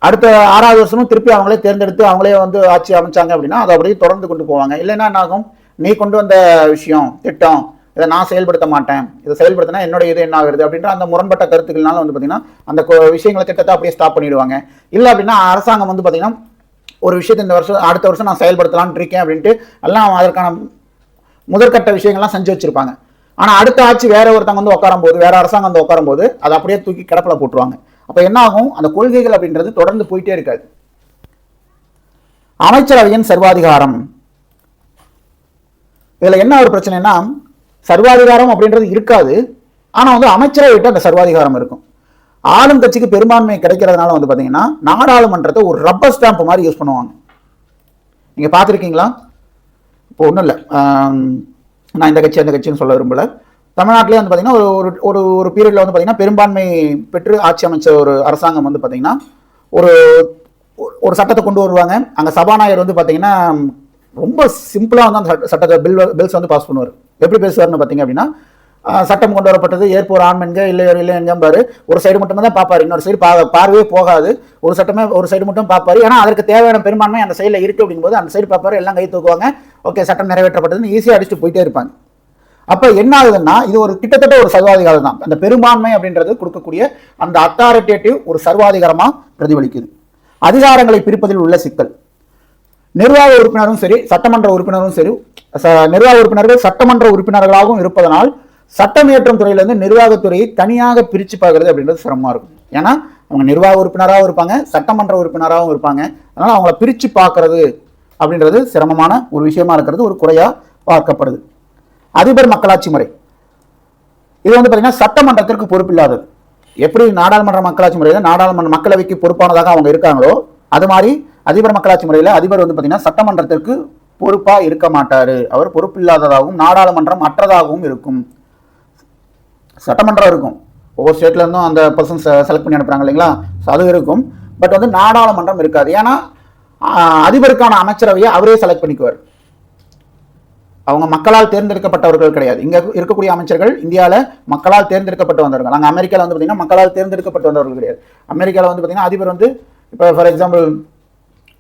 அடுத்த 6வது வருஷமும் திருப்பி அவங்களே தேர்ந்தெடுத்து அவங்களே வந்து ஆட்சி அமைச்சாங்க அப்படின்னா அதை அப்படியே தொடர்ந்து கொண்டு போவாங்க. இல்லைன்னா என்ன ஆகும், நீ கொண்டு வந்த விஷயம் திட்டம் இதை நான் செயல்படுத்த மாட்டேன், இதை செயல்படுத்தினா என்னோட இது என்ன ஆகுது அப்படின்ற அந்த முரண்பட்ட கருத்துக்கள்னால வந்து பார்த்தீங்கன்னா அந்த விஷயங்களை திட்டத்தை அப்படியே ஸ்டாப் பண்ணிடுவாங்க. இல்லை அப்படின்னா அரசாங்கம் வந்து பார்த்தீங்கன்னா ஒரு விஷயத்தை இந்த வருஷம் அடுத்த வருஷம் நான் செயல்படுத்தலான்னு இருக்கேன் அப்படின்ட்டு எல்லாம் அதற்கான முதற்கட்ட விஷயங்கள்லாம் செஞ்சு வச்சிருப்பாங்க. ஆனால் அடுத்த ஆட்சி வேற ஒருத்தவங்க வந்து உட்காரும் போது, வேற அரசாங்கம் வந்து உட்காரும் போது அதை அப்படியே தூக்கி கிடப்பில் போட்டுருவாங்க. அப்போ என்ன ஆகும், அந்த கொள்கைகள் அப்படின்றது தொடர்ந்து போயிட்டே இருக்காது. அமைச்சரவையின் சர்வாதிகாரம். இதுல என்ன ஒரு பிரச்சனைனா, சர்வாதிகாரம் அப்படின்றது இருக்காது, ஆனா வந்து அமைச்சரவை விட்டு அந்த சர்வாதிகாரம் இருக்கும். ஆளும் கட்சிக்கு பெரும்பான்மை கிடைக்கிறதுனால வந்து பாத்தீங்கன்னா நாடாளுமன்றத்தை ஒரு ரப்பர் ஸ்டாம்ப் மாதிரி யூஸ் பண்ணுவாங்க. நீங்க பார்த்துருக்கீங்களா? இப்போ ஒன்றும் இல்லை, நான் இந்த கட்சி அந்த கட்சின்னு சொல்ல விரும்பல. தமிழ்நாட்டிலே வந்து பார்த்தீங்கன்னா ஒரு ஒரு பீரியடில் வந்து பார்த்தீங்கன்னா பெரும்பான்மை பெற்று ஆட்சி அமைச்ச ஒரு அரசாங்கம் வந்து பார்த்தீங்கன்னா ஒரு ஒரு சட்டத்தை கொண்டு வருவாங்க. அங்கே சபாநாயகர் வந்து பார்த்தீங்கன்னா ரொம்ப சிம்பிளாக வந்து அந்த சட்டத்தை பில்ஸ் வந்து பாஸ் பண்ணுவார். எப்படி பேசுவார்னு பார்த்தீங்க அப்படின்னா, சட்டம் கொண்டு வரப்பட்டது ஏற்போர் ஆண்மென்க இல்லையென்பாரு. ஒரு சைடு மட்டும் தான் பார்ப்பாரு, இன்னொரு சைடு பார்வையே போகாது. ஒரு சட்டமே ஒரு சைடு மட்டும் பார்ப்பாரு. ஏன்னா அதற்கு தேவையான பெரும்பான்மை அந்த சைடில் இருக்குது அப்படிங்கும்போது அந்த சைடு பார்ப்பாரு, எல்லாம் கை தூக்குவாங்க, ஓகே சட்டம் நிறைவேற்றப்பட்டதுன்னு ஈஸியாக அடிச்சுட்டு போயிட்டே இருப்பாங்க. அப்போ என்ன ஆகுதுன்னா, இது ஒரு கிட்டத்தட்ட ஒரு சர்வாதிகாரம் தான். அந்த பெரும்பான்மை அப்படின்றது கொடுக்கக்கூடிய அந்த அத்தாரிட்டேட்டிவ் ஒரு சர்வாதிகாரமாக பிரதிபலிக்குது. அதிகாரங்களை பிரிப்பதில் உள்ள சிக்கல். நிர்வாக உறுப்பினரும் சரி, சட்டமன்ற உறுப்பினரும் சரி, நிர்வாக உறுப்பினர்கள் சட்டமன்ற உறுப்பினர்களாகவும் இருப்பதனால் சட்டம் இயற்றும் துறையிலிருந்து நிர்வாகத்துறையை தனியாக பிரித்து பார்க்கறது அப்படின்றது சிரமமாக இருக்கும். ஏன்னா அவங்க நிர்வாக உறுப்பினராகவும் இருப்பாங்க, சட்டமன்ற உறுப்பினராகவும் இருப்பாங்க. அதனால் அவங்கள பிரித்து பார்க்கறது அப்படின்றது சிரமமான ஒரு விஷயமா இருக்கிறது ஒரு குறையாக பார்க்கப்படுது. அதிபர் மக்களாட்சி முறை. இது வந்து பார்த்தீங்கன்னா சட்டமன்றத்திற்கு பொறுப்பில்லாதது. எப்படி நாடாளுமன்ற மக்களாட்சி முறையில் நாடாளுமன்ற மக்களவைக்கு பொறுப்பானதாக அவங்க இருக்காங்களோ அது மாதிரி அதிபர் மக்களாட்சி முறையில் அதிபர் வந்து பார்த்தீங்கன்னா சட்டமன்றத்திற்கு பொறுப்பாக இருக்க மாட்டார். அவர் பொறுப்பில்லாததாகவும் நாடாளுமன்றம் அற்றதாகவும் இருக்கும். சட்டமன்றம் இருக்கும், ஒவ்வொரு ஸ்டேட்ல இருந்தும் அந்த பர்சன் செலக்ட் பண்ணி அனுப்புறாங்க இல்லைங்களா, அது இருக்கும். பட் வந்து நாடாளுமன்றம் இருக்காது. ஏன்னா அதிபருக்கான அமைச்சரவையை அவரே செலக்ட் பண்ணிக்குவார். அவங்க மக்களால் தேர்ந்தெடுக்கப்பட்டவர்கள் கிடையாது. இங்க இருக்கக்கூடிய அமைச்சர்கள் இந்தியாவில் மக்களால் தேர்ந்தெடுக்கப்பட்டு வந்தவர்கள். அங்கே அமெரிக்காவில் வந்து பார்த்தீங்கன்னா மக்களால் தேர்ந்தெடுக்கப்பட்டு வந்தவர்கள் கிடையாது. அமெரிக்காவில் வந்து பார்த்தீங்கன்னா அதிபர் வந்து இப்போ ஃபார் எக்ஸாம்பிள்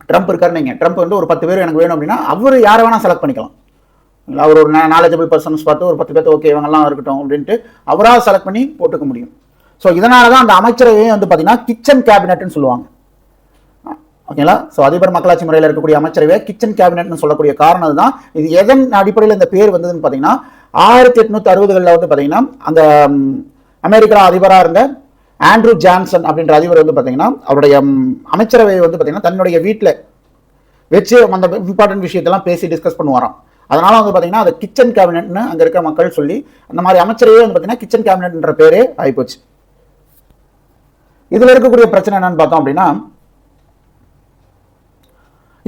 ட்ரம்ப் இருக்காரு, நீங்கள் ட்ரம்ப் வந்து ஒரு 10 பேர் எனக்கு வேணும் அப்படின்னா அவர் யாரை வேணால் செலக்ட் பண்ணிக்கலாம். அவர் ஒரு நாலேஜபிள் பர்சன்ஸ் பார்த்து ஒரு 10 பேர்த்து ஓகே இவங்கெல்லாம் இருக்கட்டும் அப்படின்ட்டு அவராக செலக்ட் பண்ணி போட்டுக்க முடியும். ஸோ இதனால தான் அந்த அமைச்சரவையை வந்து பார்த்தீங்கன்னா கிச்சன் கேபினெட்னு சொல்லுவாங்க. ஓகேங்களா? ஸோ அதிபர் மக்களாட்சி முறையில் இருக்கக்கூடிய அமைச்சரவை கிச்சன் கேபினெட்னு சொல்லக்கூடிய காரணம் தான். இது எதன் அடிப்படையில் இந்த பேர் வந்ததுன்னு பார்த்தீங்கன்னா 1860களில் வந்து பார்த்தீங்கன்னா அந்த அமெரிக்கா அதிபராக இருந்த ஆண்ட்ரூ ஜான்சன் அப்படின்ற அதிபர் வந்து பார்த்தீங்கன்னா அவருடைய அமைச்சரவை வந்து பார்த்தீங்கன்னா தன்னுடைய வீட்டில் வச்சு அந்த இம்பார்ட்டன்ட் விஷயத்தெல்லாம் பேசி டிஸ்கஸ் பண்ணுவாராம். அதனால வந்து பார்த்தீங்கன்னா அது கிச்சன் கேபினெட்னு அங்கே இருக்கிற மக்கள் சொல்லி அந்த மாதிரி அமைச்சரவையே வந்து பார்த்தீங்கன்னா கிச்சன் கேபினெட்ன்ற பேரே ஆகிப்போச்சு. இதில் இருக்கக்கூடிய பிரச்சனை என்னன்னு பார்த்தோம் அப்படின்னா,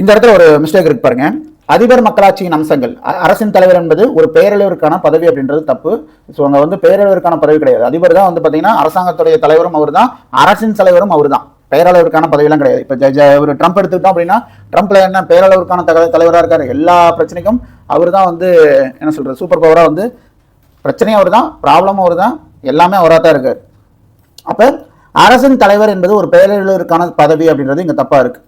இந்த இடத்துல ஒரு மிஸ்டேக் இருக்கு பாருங்க. அதிபர் மக்களாட்சியின் அம்சங்கள். அரசின் தலைவர் என்பது ஒரு பேரளவிற்கான பதவி அப்படின்றது தப்பு. ஸோ அங்கே வந்து பேரளவிற்கான பதவி கிடையாது. அதிபர் தான் வந்து பார்த்தீங்கன்னா அரசாங்கத்துடைய தலைவரும் அவர் தான், அரசின் தலைவரும் அவர் தான். பேரளவிற்கான பதவியெல்லாம் கிடையாது. இப்போ ஒரு ட்ரம்ப் எடுத்துக்கிட்டோம் அப்படின்னா ட்ரம்ப்ல என்ன பேரளவிற்கான தலைவராக இருக்காரு. எல்லா பிரச்சனைக்கும் அவர் தான் வந்து என்ன சொல்றது சூப்பர் பவராக வந்து பிரச்சனையும் அவர் தான், ப்ராப்ளமும் அவர் தான், எல்லாமே அவராக தான் இருக்காரு. அப்போ அரசின் தலைவர் என்பது ஒரு பேரளவிற்கான பதவி அப்படின்றது இங்கே தப்பாக இருக்கு.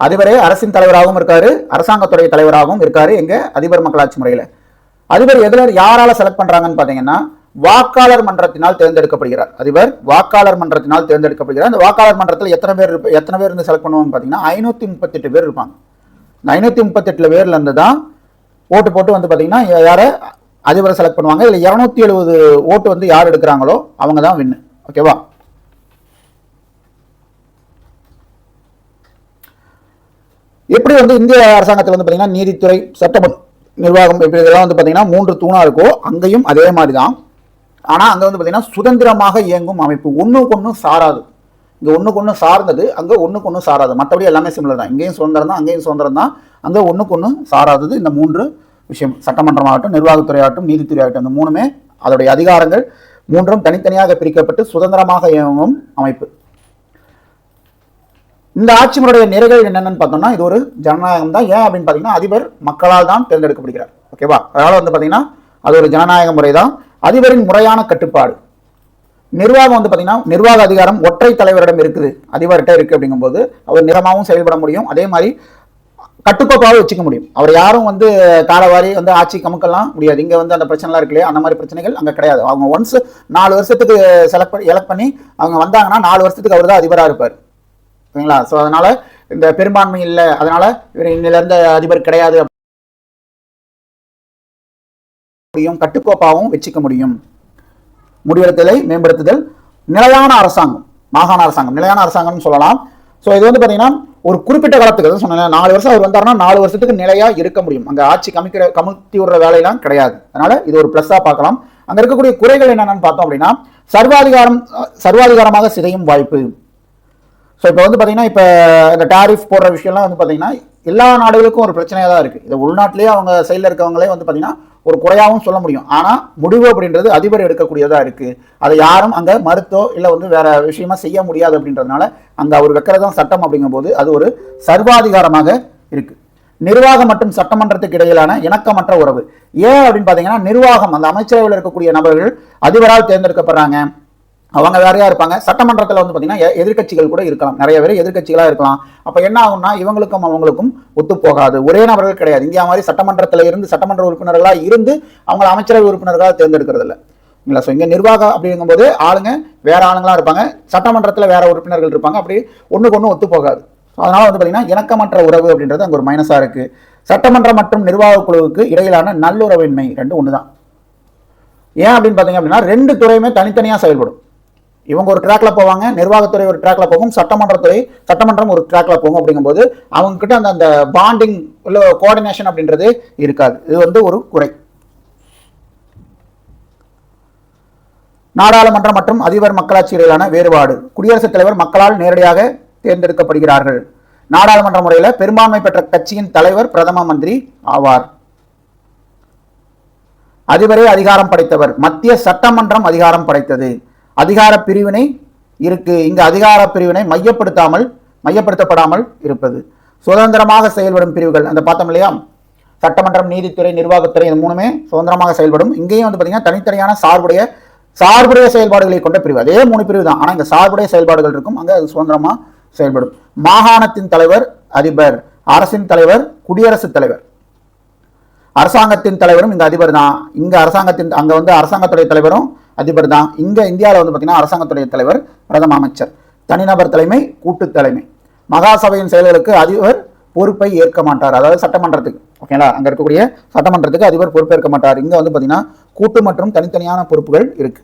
அதிபரே அரசின் தலைவராகவும் இருக்காரு, அரசாங்கத்துறை தலைவராகவும் இருக்காரு எங்க அதிபர் மக்களாட்சி முறையில். அதிபர் எதுல யாரால செலக்ட் பண்றாங்கன்னு பாத்தீங்கன்னா வாக்காளர் மன்றத்தினால் தேர்ந்தெடுக்கப்படுகிறார். அதிபர் வாக்காளர் மன்றத்தினால் தேர்ந்தெடுக்கப்படுகிறார். அந்த வாக்காளர் மன்றத்தில் எத்தனை பேர் இருந்து செலக்ட் பண்ணுவாங்க பாத்தீங்கன்னா 538 பேர் இருப்பாங்க. இந்த 538 பேர்ல இருந்து தான் ஓட்டு போட்டு வந்து பாத்தீங்கன்னா யார அதிபரை செலக்ட் பண்ணுவாங்க. இதுல 270 ஓட்டு வந்து யார் எடுக்கிறாங்களோ அவங்க தான் வின்னு. ஓகேவா? எப்படி வந்து இந்திய அரசாங்கத்தில் வந்து பாத்தீங்கன்னா நீதித்துறை, சட்டமன்ற, நிர்வாகம் இதெல்லாம் வந்து பாத்தீங்கன்னா 3 தூணா இருக்கோ அங்கேயும் அதே மாதிரி தான். ஆனா அங்க வந்து பாத்தீங்கன்னா சுதந்திரமாக இயங்கும் அமைப்பு, ஒண்ணுக்கு ஒண்ணு சாராது. இங்க ஒண்ணுக்கு ஒண்ணு சார்ந்தது, அங்க ஒண்ணுக்கு ஒண்ணு சாராது. மற்றபடி எல்லாமே சிமிலர் தான். இங்கேயும் சுதந்திரம் தான், அங்கேயும் சுதந்திரம் தான். அங்க ஒண்ணுக்கு ஒண்ணு சாராதது இந்த 3 விஷயம். சட்டமன்றமாகட்டும், நிர்வாகத்துறை ஆகட்டும், நீதித்துறை ஆகட்டும், இந்த 3மே அதோடைய அதிகாரங்கள் 3ம் தனித்தனியாக பிரிக்கப்பட்டு சுதந்திரமாக இயங்கும் அமைப்பு. இந்த ஆட்சி முறையுடைய நிறைகள் என்னென்னு பார்த்தோம்னா இது ஒரு ஜனநாயகம் தான். ஏன் அப்படின்னு பார்த்தீங்கன்னா அதிபர் மக்களால் தான் தேர்ந்தெடுக்கப்படுகிறார். ஓகேவா? அதனால வந்து பார்த்தீங்கன்னா அது ஒரு ஜனநாயக முறை தான். அதிபரின் முறையான கட்டுப்பாடு. நிர்வாகம் வந்து பார்த்தீங்கன்னா நிர்வாக அதிகாரம் ஒற்றை தலைவரிடம் இருக்குது, அதிபர்கிட்ட இருக்கு. அப்படிங்கும்போது அவர் நிறமாகவும் செயல்பட முடியும், அதே மாதிரி கட்டுக்கோப்பாக வச்சுக்க முடியும். அவர் யாரும் வந்து காலவாரி வந்து ஆட்சி கமுக்கெல்லாம் முடியாது. இங்கே வந்து அந்த பிரச்சனைலாம் இருக்கு இல்லையா, அந்த மாதிரி பிரச்சனைகள் அங்கே கிடையாது. அவங்க ஒன்ஸ் 4 வருஷத்துக்கு எலக்ட் பண்ணி அவங்க வந்தாங்கன்னா 4 வருஷத்துக்கு அவர் தான் அதிபராக இருப்பார். சரிங்களா? ஸோ அதனால இந்த பெரும்பான்மை இல்லை, அதனால இவர் இன்னிலிருந்து அதிபர் கிடையாது, கட்டுக்கோப்பாகவும் வச்சுக்க முடியும். முடிவெடுத்தலை மேம்படுத்துதல். நிலையான அரசாங்கம், மாகாண அரசாங்கம் நிலையான அரசாங்கம்னு சொல்லலாம். ஸோ இது வந்து பார்த்தீங்கன்னா ஒரு குறிப்பிட்ட காலத்துக்கு சொன்னேன், 4 வருஷம் அவர் வந்தாருன்னா 4 வருஷத்துக்கு நிலையா இருக்க முடியும். அங்கே ஆட்சி கமுத்தி விடுற வேலையெல்லாம் கிடையாது. அதனால இது ஒரு பிளஸ்ஸா பார்க்கலாம். அங்க இருக்கக்கூடிய குறைகள் என்னென்னு பார்த்தோம் அப்படின்னா சர்வாதிகாரமாக சிதையும் வாய்ப்பு. ஸோ இப்போ வந்து பார்த்தீங்கன்னா இப்போ இந்த டாரிஃப் போடுற விஷயம்லாம் வந்து பார்த்தீங்கன்னா எல்லா நாடுகளுக்கும் ஒரு பிரச்சனையாக தான் இருக்குது. இது உள்நாட்டிலேயே அவங்க சைடில் இருக்கவங்களே வந்து பார்த்தீங்கன்னா ஒரு குறையாகவும் சொல்ல முடியும். ஆனால் முடிவு அப்படின்றது அதிபர் எடுக்கக்கூடியதாக இருக்குது. அதை யாரும் அங்கே மறுத்தோ இல்லை வந்து வேற விஷயமா செய்ய முடியாது. அப்படின்றதுனால அங்கே அவர் வைக்கிறதான் சட்டம். அப்படிங்கும்போது அது ஒரு சர்வாதிகாரமாக இருக்குது. நிர்வாகம் மற்றும் சட்டமன்றத்துக்கு இடையிலான இணக்கமற்ற உறவு. ஏன் அப்படின்னு பார்த்தீங்கன்னா நிர்வாகம் அந்த அமைச்சரவையில் இருக்கக்கூடிய நபர்கள் அதிபரால் தேர்ந்தெடுக்கப்படுறாங்க, அவங்க வேறையா இருப்பாங்க. சட்டமன்றத்தில் வந்து பார்த்தீங்கன்னா எதிர்கட்சிகள் கூட இருக்கலாம், நிறைய பேர் எதிர்கட்சிகளாக இருக்கலாம். அப்போ என்ன ஆகும்னா இவங்களுக்கும் அவங்களுக்கும் ஒத்து போகாது. ஒரே நபர்கள் கிடையாது. இந்தியா மாதிரி சட்டமன்றத்தில் இருந்து சட்டமன்ற உறுப்பினர்களாக இருந்து அவங்க அமைச்சரவை உறுப்பினர்களாக தேர்ந்தெடுக்கிறது இல்லை. ஸோ இங்கே நிர்வாகம் அப்படிங்கும்போது ஆளுங்க வேற ஆளுங்களாக இருப்பாங்க, சட்டமன்றத்தில் வேற உறுப்பினர்கள் இருப்பாங்க. அப்படி ஒன்றுக்கு ஒன்று ஒத்து போகாது. அதனால வந்து பார்த்தீங்கன்னா இணக்கமற்ற உறவு அப்படின்றது அங்கே ஒரு மைனஸாக இருக்கு. சட்டமன்றம் மற்றும் நிர்வாக குழுவுக்கு இடையிலான நல்லுறவின்மை 2 ஒன்று தான். ஏன் அப்படின்னு பார்த்தீங்க அப்படின்னா 2 துறையுமே தனித்தனியாக செயல்படும். இவங்க ஒரு ட்ராக்ல போவாங்க, நிர்வாகத்துறை ஒரு ட்ராக்ல போகும், சட்டமன்றம் ஒரு ட்ராக்ல போகும். அப்படிங்கும்போது அவங்க கிட்ட அந்த பாண்டிங் இல்ல கோஆர்டினேஷன் அப்படின்றது இருக்காது. இது வந்து ஒரு குறை. நாடாளுமன்றம் மற்றும் அதிபர் மக்களாட்சி இடையிலான வேறுபாடு. குடியரசுத் தலைவர் மக்களால் நேரடியாக தேர்ந்தெடுக்கப்படுகிறார்கள். நாடாளுமன்ற முறையில் பெரும்பான்மை பெற்ற கட்சியின் தலைவர் பிரதம மந்திரி ஆவார். அதிபரே அதிகாரம் படைத்தவர். மத்திய சட்டமன்றம் அதிகாரம் படைத்தது. அதிகார பிரிவினை இருக்கு. இங்கு அதிகார பிரிவினை மையப்படுத்தப்படாமல் இருப்பது. சுதந்திரமாக செயல்படும் பிரிவுகள் அந்த பார்த்தோம் இல்லையா, சட்டமன்றம், நீதித்துறை, நிர்வாகத்துறை, இந்த 3மே சுதந்திரமாக செயல்படும். இங்கேயும் வந்து பார்த்தீங்கன்னா தனித்தனியான சார்புடைய செயல்பாடுகளை கொண்ட பிரிவு. அதே 3 பிரிவு தான், ஆனால் இங்கே சார்புடைய செயல்பாடுகள் இருக்கும், அங்கே அது சுதந்திரமாக செயல்படும். மாகாணத்தின் தலைவர் அதிபர், அரசின் தலைவர் குடியரசுத் தலைவர். அரசாங்கத்தின் தலைவரும் இங்க அதிபர் தான். அங்க வந்து அரசாங்கத்துடைய தலைவரும் அதிபர் தான். இங்க இந்தியாவில் வந்து பார்த்தீங்கன்னா அரசாங்கத்துடைய தலைவர் பிரதம அமைச்சர். தனிநபர் தலைமை, கூட்டு தலைமை. மகாசபையின் செயல்களுக்கு அதிபர் பொறுப்பை ஏற்க மாட்டார். அதாவது சட்டமன்றத்துக்கு, ஓகேங்களா, அங்க இருக்கக்கூடிய சட்டமன்றத்துக்கு அதிபர் பொறுப்பேற்க மாட்டார். இங்க வந்து பார்த்தீங்கன்னா கூட்டு மற்றும் தனித்தனியான பொறுப்புகள் இருக்கு.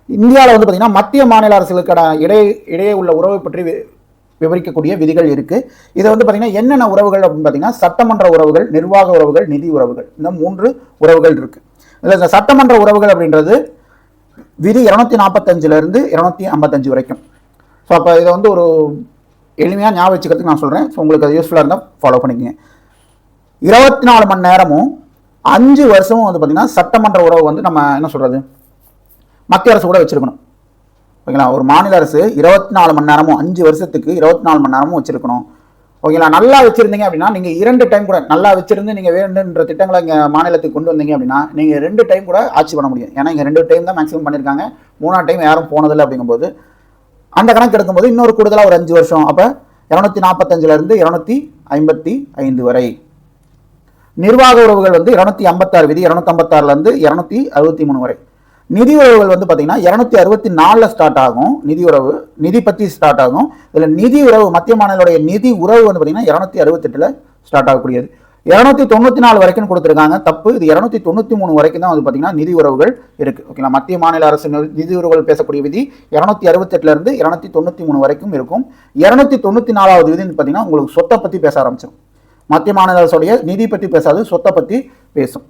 இந்தியாவில் வந்து பார்த்தீங்கன்னா மத்திய மாநில அரசுகளுக்கான இடையே உள்ள உறவை பற்றி விவரிக்கக்கூடிய விதிகள் இருக்கு. இதை வந்து பார்த்தீங்கன்னா என்னென்ன உறவுகள் அப்படின்னு பார்த்தீங்கன்னா சட்டமன்ற உறவுகள், நிர்வாக உறவுகள், நிதி உறவுகள், இந்த 3 உறவுகள் இருக்கு. இந்த சட்டமன்ற உறவுகள் அப்படின்றது விதி 245 இருந்து 255 வரைக்கும். ஸோ அப்போ இதை வந்து ஒரு எளிமையாக ஞாபகம் வச்சுக்கிறதுக்கு நான் சொல்கிறேன். ஸோ உங்களுக்கு அது யூஸ்ஃபுல்லாக இருந்தால் ஃபாலோ பண்ணிக்கங்க. 24 மணி நேரமும் 5 வருஷமும் வந்து பார்த்தீங்கன்னா சட்டமன்ற உறவு வந்து நம்ம என்ன சொல்கிறது, மத்திய அரசு கூட வச்சிருக்கணும். ஓகேங்களா, ஒரு மாநில அரசு 24 மணி நேரமும் 5 வருஷத்துக்கு 24 மணி நேரமும் வச்சிருக்கணும். ஓகேங்களா, நல்லா வச்சிருந்தீங்க அப்படின்னா நீங்கள் 2 டைம் கூட நல்லா வச்சிருந்து நீங்கள் வேணுன்ற திட்டங்களை இங்கே மாநிலத்துக்கு கொண்டு வந்தீங்க அப்படின்னா நீங்கள் 2 டைம் கூட ஆட்சி பண்ண முடியும். ஏன்னா இங்கே 2 டைம் தான் மேக்ஸிமம் பண்ணியிருக்காங்க, 3ஆவது டைம் யாரும் போனதில்லை. அப்படிங்கும்போது அந்த கணக்கு எடுக்கும்போது இன்னொரு கூடுதலாக ஒரு 5 வருஷம், அப்போ 245 255 வரை. நிர்வாக உறவுகள் வந்து 256 விதி 256 263 வரை. நிதி உறவுகள் வந்து பார்த்தீங்கன்னா 264 ஸ்டார்ட் ஆகும். நிதி உறவு நிதி பற்றி ஸ்டார்ட் ஆகும். இதில் நிதி உறவு மத்திய மாநிலோடைய நிதி உறவு வந்து பார்த்தீங்கன்னா 268 ஸ்டார்ட் ஆகக்கூடியது. 294 வரைக்கும் கொடுத்துருக்காங்க, தப்பு. இது 293 வரைக்கும் தான் வந்து பார்த்தீங்கன்னா நிதி உறவுகள் இருக்கு. ஓகேங்களா, மத்திய மாநில அரசு நிதி உறவுகள் பேசக்கூடிய விதி 268 293 வரைக்கும் இருக்கும். 294வது விதி பார்த்தீங்கன்னா உங்களுக்கு சொத்தை பற்றி பேச ஆரம்பிச்சிடும். மத்திய மாநில அரசுடைய நிதி பற்றி பேசாது, சொத்தை பற்றி பேசும்.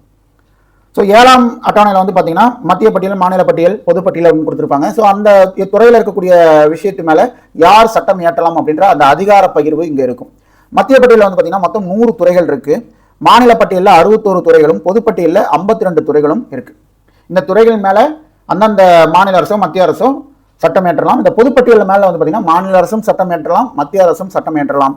ஸோ 7ஆம் அட்டவணையில் வந்து பார்த்தீங்கன்னா மத்திய பட்டியல், மாநில பட்டியல், பொதுப்பட்டியல் அப்படின்னு கொடுத்துருப்பாங்க. ஸோ அந்த துறையில் இருக்கக்கூடிய விஷயத்து மேலே யார் சட்டம் இயற்றலாம் அப்படின்ற அந்த அதிகார பகிர்வு இங்கே இருக்கும். மத்திய பட்டியலில் வந்து பார்த்தீங்கன்னா மொத்தம் 100 துறைகள் இருக்கு. மாநில பட்டியலில் 61 துறைகளும், பொதுப்பட்டியலில் 52 துறைகளும் இருக்கு. இந்த துறைகள் மேலே அந்தந்த மாநில அரசோ மத்திய அரசோ சட்டம் இயற்றலாம். இந்த பொதுப்பட்டியல் மேலே வந்து பார்த்தீங்கன்னா மாநில அரசும் சட்டம் இயற்றலாம், மத்திய அரசும் சட்டம் இயற்றலாம்.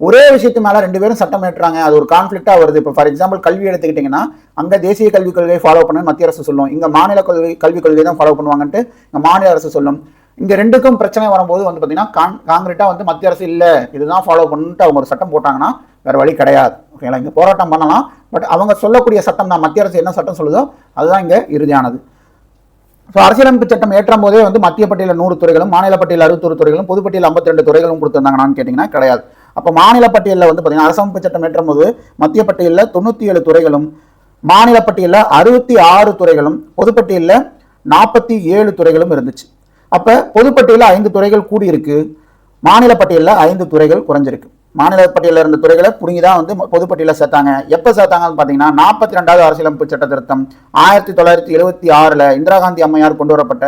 ஒரே விஷயத்து மேலே 2 பேரும் சட்டம் ஏற்றுறாங்க, அது ஒரு கான்ஃப்ளிக்டாக வருது. இப்போ ஃபார் எக்ஸாம்பிள் கல்வி எடுத்துக்கிட்டிங்கன்னா அங்கே தேசிய கல்விக் கொள்கையை ஃபாலோ பண்ண மத்திய அரசு சொல்லும், இங்கே மாநில கல்விக் கொள்கை தான் ஃபாலோ பண்ணுவாங்கன்ட்டு இங்கே மாநில அரசு சொல்லும். இங்கே ரெண்டுக்கும் பிரச்சனை வரும்போது வந்து பார்த்தீங்கன்னா காங்கிரீட்டாக வந்து மத்திய அரசு இல்லை இதுதான் ஃபாலோ பண்ணிட்டு அவங்க ஒரு சட்டம் போட்டாங்கன்னா வேறு வழி கிடையாது. ஓகேங்களா, இங்கே போராட்டம் பண்ணலாம், பட் அவங்க சொல்லக்கூடிய சட்டம் தான், மத்திய அரசு என்ன சட்டம் சொல்லுதோ அதுதான் இங்கே இறுதியானது. ஸோ அரசியலமைப்பு சட்டம் ஏற்றும் போதே வந்து மத்திய பட்டியலில் 100 துறைகளும், மாநில பட்டியலில் 61 துறைகளும், பொதுப்பட்டியல் 52 துறைகளும் கொடுத்துருந்தாங்கன்னு கேட்டிங்கன்னா கிடையாது. அப்போ மாநில பட்டியலில் வந்து பார்த்தீங்கன்னா அரசமைப்பு சட்டம் ஏற்றும் போது மத்திய பட்டியலில் 97 துறைகளும், மாநில பட்டியலில் 66 துறைகளும், பொதுப்பட்டியலில் 47 துறைகளும் இருந்துச்சு. அப்போ பொதுப்பட்டியலில் 5 துறைகள் கூடியிருக்கு, மாநில பட்டியலில் 5 துறைகள் குறைஞ்சிருக்கு. மாநில பட்டியலில் இருந்த துறைகளை புரிங்கி தான் வந்து பொதுப்பட்டியலில் சேர்த்தாங்க. எப்போ சேர்த்தாங்கன்னு பார்த்தீங்கன்னா 42வது அரசியலமைப்பு சட்ட திருத்தம் 1976 இந்திரா காந்தி அம்மையார் கொண்டு வரப்பட்ட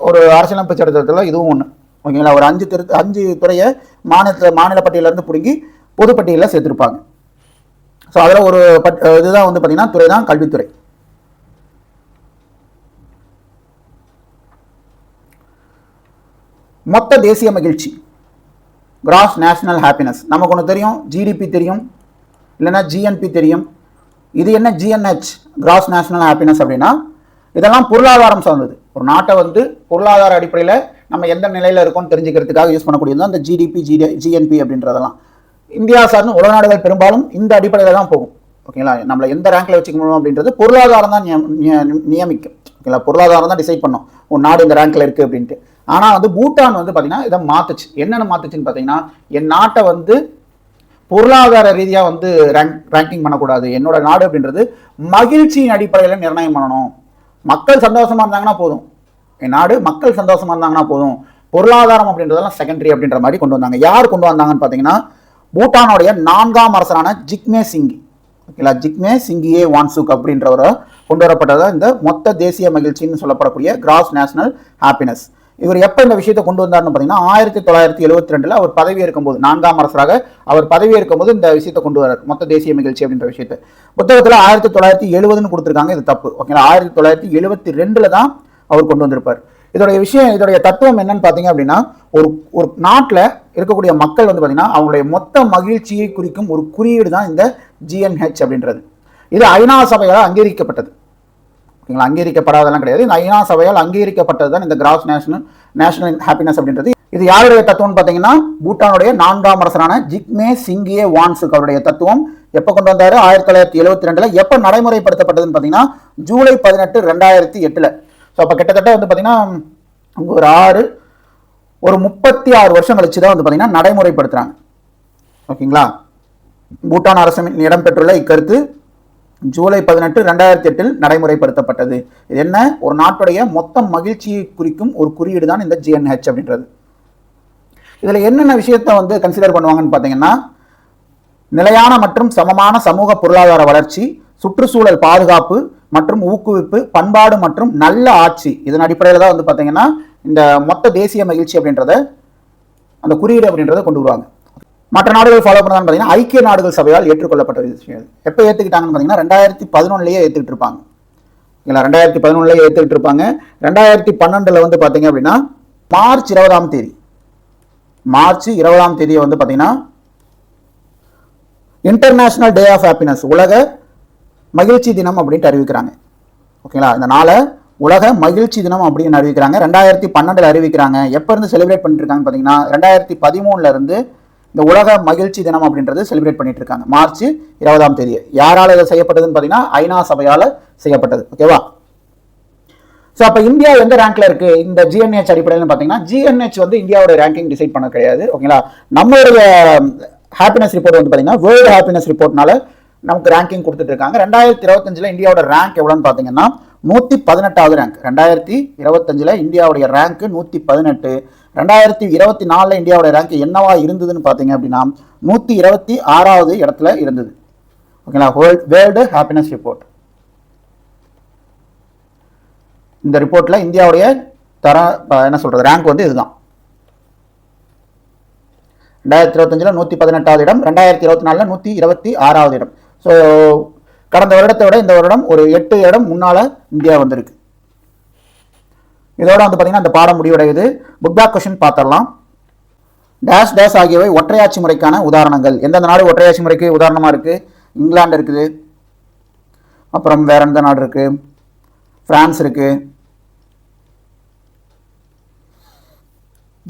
ஒரு அரசியலமைப்பு சட்ட திருத்தத்தில் இதுவும் ஒன்று. ஓகேங்களா, ஒரு 5 துறையை மாநில பட்டியலிருந்து பிடுங்கி பொதுப்பட்டியலில் சேர்த்துருப்பாங்க. ஸோ அதில் ஒரு இதுதான் வந்து பார்த்தீங்கன்னா துறை தான் கல்வித்துறை. மொத்த தேசிய மகிழ்ச்சி, கிராஸ் நேஷனல் ஹாப்பினஸ், நமக்கு ஒன்று தெரியும், ஜிடிபி தெரியும், இல்லைன்னா ஜிஎன்பி தெரியும். இது என்ன ஜிஎன்ஹெச், கிராஸ் நேஷனல் ஹாப்பினஸ் அப்படின்னா இதெல்லாம் பொருளாதாரம் சார்ந்தது. ஒரு நாட்டை வந்து பொருளாதார அடிப்படையில் நம்ம எந்த நிலையில் இருக்கோம்னு தெரிஞ்சுக்கிறதுக்காக யூஸ் பண்ணக்கூடியது அந்த ஜிடிபி, ஜிஎன்பி அப்படின்றதெல்லாம். இந்தியா சார்ந்து உலக நாடுகள் பெரும்பாலும் இந்த அடிப்படையில் தான் போகும். ஓகேங்களா, நம்மளை எந்த ரேங்க்ல வச்சுக்க முடியும் அப்படின்றது பொருளாதாரம் தான் நியமிக்கும். ஓகேங்களா, பொருளாதாரம் தான் டிசைட் பண்ணும் ஒரு நாடு இந்த ரேங்க்ல இருக்கு அப்படின்ட்டு. ஆனால் வந்து பூட்டான் வந்து பார்த்தீங்கன்னா இதை மாத்துச்சு. என்னென்ன மாத்துச்சுன்னு பார்த்தீங்கன்னா, என் நாட்டை வந்து பொருளாதார ரீதியாக வந்து ரேங்கிங் பண்ணக்கூடாது, என்னோட நாடு அப்படின்றது மகிழ்ச்சியின் அடிப்படையில் நிர்ணயம் பண்ணணும். மக்கள் சந்தோஷமா இருந்தாங்கன்னா போதும், என் நாடு மக்கள் சந்தோஷமா இருந்தாங்கன்னா போதும், பொருளாதாரம் அப்படின்றதெல்லாம் செகண்டரி அப்படின்ற மாதிரி கொண்டு வந்தாங்க. யார் கொண்டு வந்தாங்கன்னு பார்த்தீங்கன்னா பூட்டானுடைய 4ஆம் அரசரான ஜிக்மே சிங்கி. ஓகேங்களா, ஜிக்மே சிங்கியே வான்சுக் அப்படின்றவரை கொண்டு வரப்பட்டது இந்த மொத்த தேசிய மகிழ்ச்சின்னு சொல்லப்படக்கூடிய கிராஸ் நேஷனல் ஹாப்பினஸ். இவர் எப்போ இந்த விஷயத்தை கொண்டு வந்தார்னு பார்த்தீங்கன்னா 1972 அவர் பதவி இருக்கும்போது, 4ஆம் அரசராக அவர் பதவி இருக்கும்போது இந்த விஷயத்தை கொண்டு வரார், மொத்த தேசிய மகிழ்ச்சி அப்படின்ற விஷயத்தை. புத்தகத்தில் 1970 கொடுத்துருக்காங்க, இது தப்பு. ஓகேங்களா, 1972 தான் அவர் கொண்டு வந்திருப்பார். இதோடைய தத்துவம் என்னன்னு பார்த்தீங்க அப்படின்னா, ஒரு நாட்டில் இருக்கக்கூடிய மக்கள் வந்து பார்த்தீங்கன்னா அவங்களுடைய மொத்த மகிழ்ச்சியை குறிக்கும் ஒரு குறியீடு தான் இந்த ஜிஎன்ஹெச் அப்படின்றது. இது ஐநா சபையால் அங்கீகரிக்கப்பட்டது. ஓகேங்களா, அங்கீகரிக்கப்படாதெல்லாம் கிடையாது, இந்த ஐநா சபையால் அங்கீகரிக்கப்பட்டது தான் இந்த கிராஸ் நேஷனல் ஹாப்பினஸ் அப்படின்றது. இது யாருடைய தத்துவம்னு பார்த்தீங்கன்னா பூட்டானுடைய 4ஆம் அரசரான ஜிக்மே சிங்கியே வான்சுக் அவருடைய தத்துவம். எப்போ கொண்டு வந்தாரு? 1972. எப்போ நடைமுறைப்படுத்தப்பட்டதுன்னு பார்த்தீங்கன்னா ஜூலை 18, 2008. ஸோ அப்போ கிட்டத்தட்ட வந்து பார்த்தீங்கன்னா ஒரு 36 வருஷம் கழிச்சு தான் வந்து பார்த்தீங்கன்னா நடைமுறைப்படுத்துகிறாங்க. ஓகேங்களா, பூட்டான் அரசின் இடம்பெற்றுள்ள இக்கருத்து ஜூலை 18, 2008 நடைமுறைப்படுத்தப்பட்டது. இது என்ன? ஒரு நாட்டுடைய மொத்த மகிழ்ச்சியை குறிக்கும் ஒரு குறியீடு தான் இந்த ஜிஎன்ஹெச் அப்படின்றது. இதில் என்னென்ன விஷயத்தை வந்து கன்சிடர் பண்ணுவாங்கன்னு பார்த்தீங்கன்னா, நிலையான மற்றும் சமமான சமூக பொருளாதார வளர்ச்சி, சுற்றுச்சூழல் பாதுகாப்பு மற்றும் ஊக்குவிப்பு, பண்பாடு மற்றும் நல்ல ஆட்சி, இதன் அடிப்படையில் தான் வந்து பார்த்தீங்கன்னா இந்த மொத்த தேசிய மகிழ்ச்சி அப்படின்றத அந்த குறியீடு அப்படின்றத கொண்டு வருவாங்க. மற்ற நாடுகள் ஃபாலோ பண்ணான்னு பார்த்தீங்கன்னா ஐக்கிய நாடுகள் சபையால் ஏற்றுக்கொள்ளப்பட்ட விஷயம். எப்போ ஏற்றுக்கிட்டாங்கன்னு பார்த்தீங்கன்னா 2011 ஏற்றுக்கிட்டு இருப்பாங்க. இல்லை, 2011 ஏற்றுக்கிட்டு இருப்பாங்க. 2012 வந்து பார்த்தீங்க அப்படின்னா மார்ச் 20ஆம் தேதியை வந்து பார்த்தீங்கன்னா இன்டர்நேஷனல் டே ஆஃப் ஹாப்பினஸ், உலக மகிழ்ச்சி தினம் அப்படின்ட்டு அறிவிக்கிறாங்க. ஓகேங்களா, இந்த நாளை உலக மகிழ்ச்சி தினம் அப்படின்னு அறிவிக்கிறாங்க. 2012 அறிவிக்கிறாங்க. எப்போ இருந்து செலிப்ரேட் பண்ணிட்டு இருக்காங்கன்னு பார்த்தீங்கன்னா 2013 இருந்து இந்த உலக மகிழ்ச்சி தினம் அப்படின்றது செலிப்ரேட் பண்ணிட்டு இருக்காங்க மார்ச் 20ஆம் தேதி. யாரால இதை செய்யப்பட்டதுன்னு பார்த்தீங்கன்னா ஐநா சபையால் செய்யப்பட்டது. ஓகேவா? ஸோ அப்போ இந்தியா எந்த ரேங்க்ல இருக்கு இந்த ஜிஎன்ஹெச் அடிப்படையில் பார்த்தீங்கன்னா, ஜிஎன்ஹெச் வந்து இந்தியாவோட ரேங்கிங் டிசைட் பண்ண கிடையாது. ஓகேங்களா? நம்மளுடைய ஹாப்பினஸ் ரிப்போர்ட் வந்து பார்த்தீங்கன்னா வேர்ல்டு ஹாப்பினஸ் ரிப்போர்ட்னால நமக்கு ரேங்கிங் கொடுத்துட்டு இருக்காங்க. 2025 இந்தியாவோட ரேங்க் எவ்வளோன்னு பார்த்தீங்கன்னா 118வது ரேங்க். 2025 இந்தியாவுடைய ரேங்க் 118. 2024 இந்தியாவோட ரேங்க் என்னவா இருந்ததுன்னு பார்த்தீங்க அப்படின்னா 126வது இடத்துல இருந்தது. ஓகேங்களா? World happiness report. இந்த ரிப்போர்ட்ல இந்தியாவுடைய என்ன சொல்றது ரேங்க் வந்து இதுதான். 2025 118வது இடம், 2024 126வது இடம். ஸோ கடந்த வருடத்தை விட இந்த வருடம் ஒரு 8 இடம் முன்னால இந்தியா வந்திருக்கு. இதோட வந்து பார்த்தீங்கன்னா இந்த பாடம் முடிவடையுது. புக் பேக் கொஸ்டின் பார்த்துடலாம். டேஷ் டேஷ் ஆகியவை ஒற்றையாட்சி முறைக்கான உதாரணங்கள். எந்தெந்த நாடு ஒற்றையாட்சி முறைக்கு உதாரணமாக இருக்குது? இங்கிலாந்து இருக்குது, அப்புறம் வேற எந்த நாடு இருக்கு? பிரான்ஸ் இருக்கு,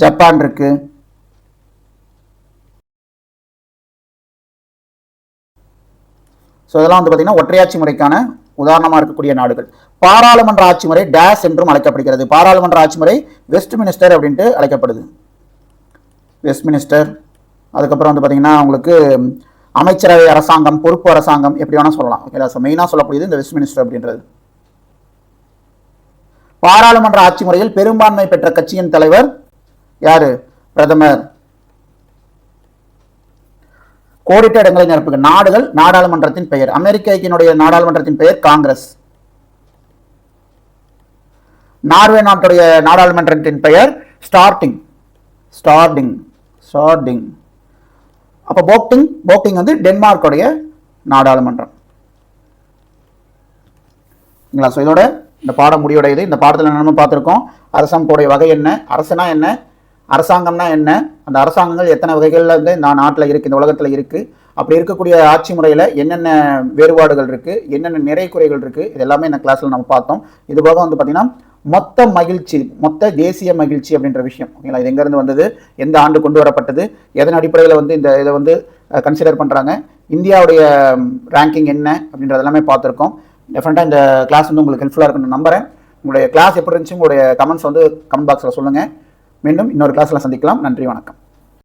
ஜப்பான் இருக்கு. ஸோ இதெல்லாம் வந்து பார்த்தீங்கன்னா ஒற்றையாட்சி முறைக்கான உதாரணமாக இருக்கக்கூடிய நாடுகள். பாராளுமன்ற ஆட்சி முறை டேஷ் என்றும் அழைக்கப்படுகிறது. பாராளுமன்ற ஆட்சி முறை வெஸ்ட் மினிஸ்டர் அப்படின்ட்டு அழைக்கப்படுது. West minister. அதுக்கப்புறம் வந்து பார்த்தீங்கன்னா உங்களுக்கு அமைச்சரவை அரசாங்கம், பொறுப்பு அரசாங்கம் எப்படி வேணால் சொல்லலாம். ஓகேங்களா? ஸோ மெயினாக சொல்லக்கூடியது இந்த வெஸ்ட் மினிஸ்டர் அப்படின்றது. பாராளுமன்ற ஆட்சி முறையில் பெரும்பான்மை பெற்ற கட்சியின் தலைவர் யாரு? பிரதமர். கோடிட்ட இடங்களை நிரப்புக. நாடுகள் நாடாளுமன்றத்தின் பெயர். அமெரிக்க ஐக்கிய நாடாளுமன்றத்தின் பெயர் காங்கிரஸ். நார்வே நாட்டுடைய நாடாளுமன்றத்தின் பெயர் ஸ்டார்டிங். அப்ப போக்டிங் வந்து டென்மார்க்குடைய நாடாளுமன்றம். ஸோ இதோட இந்த பாடம் முடிவடையுது. இந்த பாடத்தில் நம்ம பார்த்துருக்கோம் அரசாங்கத்துடைய வகை என்ன, அரசனா என்ன, அரசாங்கம்னா என்ன, அந்த அரசாங்கங்கள் எத்தனை வகைகளில் வந்து இந்த நாட்டில் இருக்குது, இந்த உலகத்தில் இருக்குது, அப்படி இருக்கக்கூடிய ஆட்சி முறையில் என்னென்ன வேறுபாடுகள் இருக்குது, என்னென்ன நிறை குறைகள் இருக்குது, இது எல்லாமே இந்த கிளாஸில் நம்ம பார்த்தோம். இது போக வந்து பார்த்திங்கன்னா மொத்த மகிழ்ச்சி, மொத்த தேசிய மகிழ்ச்சி அப்படின்ற விஷயம். ஓகேங்களா? இது எங்கேருந்து வந்தது, எந்த ஆண்டு கொண்டு வரப்பட்டது, எதன் அடிப்படையில் வந்து இதை வந்து கன்சிடர் பண்ணுறாங்க, இந்தியாவுடைய ரேங்கிங் என்ன அப்படின்றது எல்லாமே பார்த்துருக்கோம். டெஃபினட்டாக இந்த கிளாஸ் வந்து உங்களுக்கு ஹெல்ப்ஃபுல்லாக இருக்குன்னு நம்புகிறேன். உங்களுடைய கிளாஸ் எப்படி இருந்துச்சு, உங்களுடைய கமெண்ட்ஸ் வந்து கமெண்ட் பாக்ஸில் சொல்லுங்கள். மீண்டும் இன்னொரு கிளாஸில் சந்திக்கலாம். நன்றி, வணக்கம்.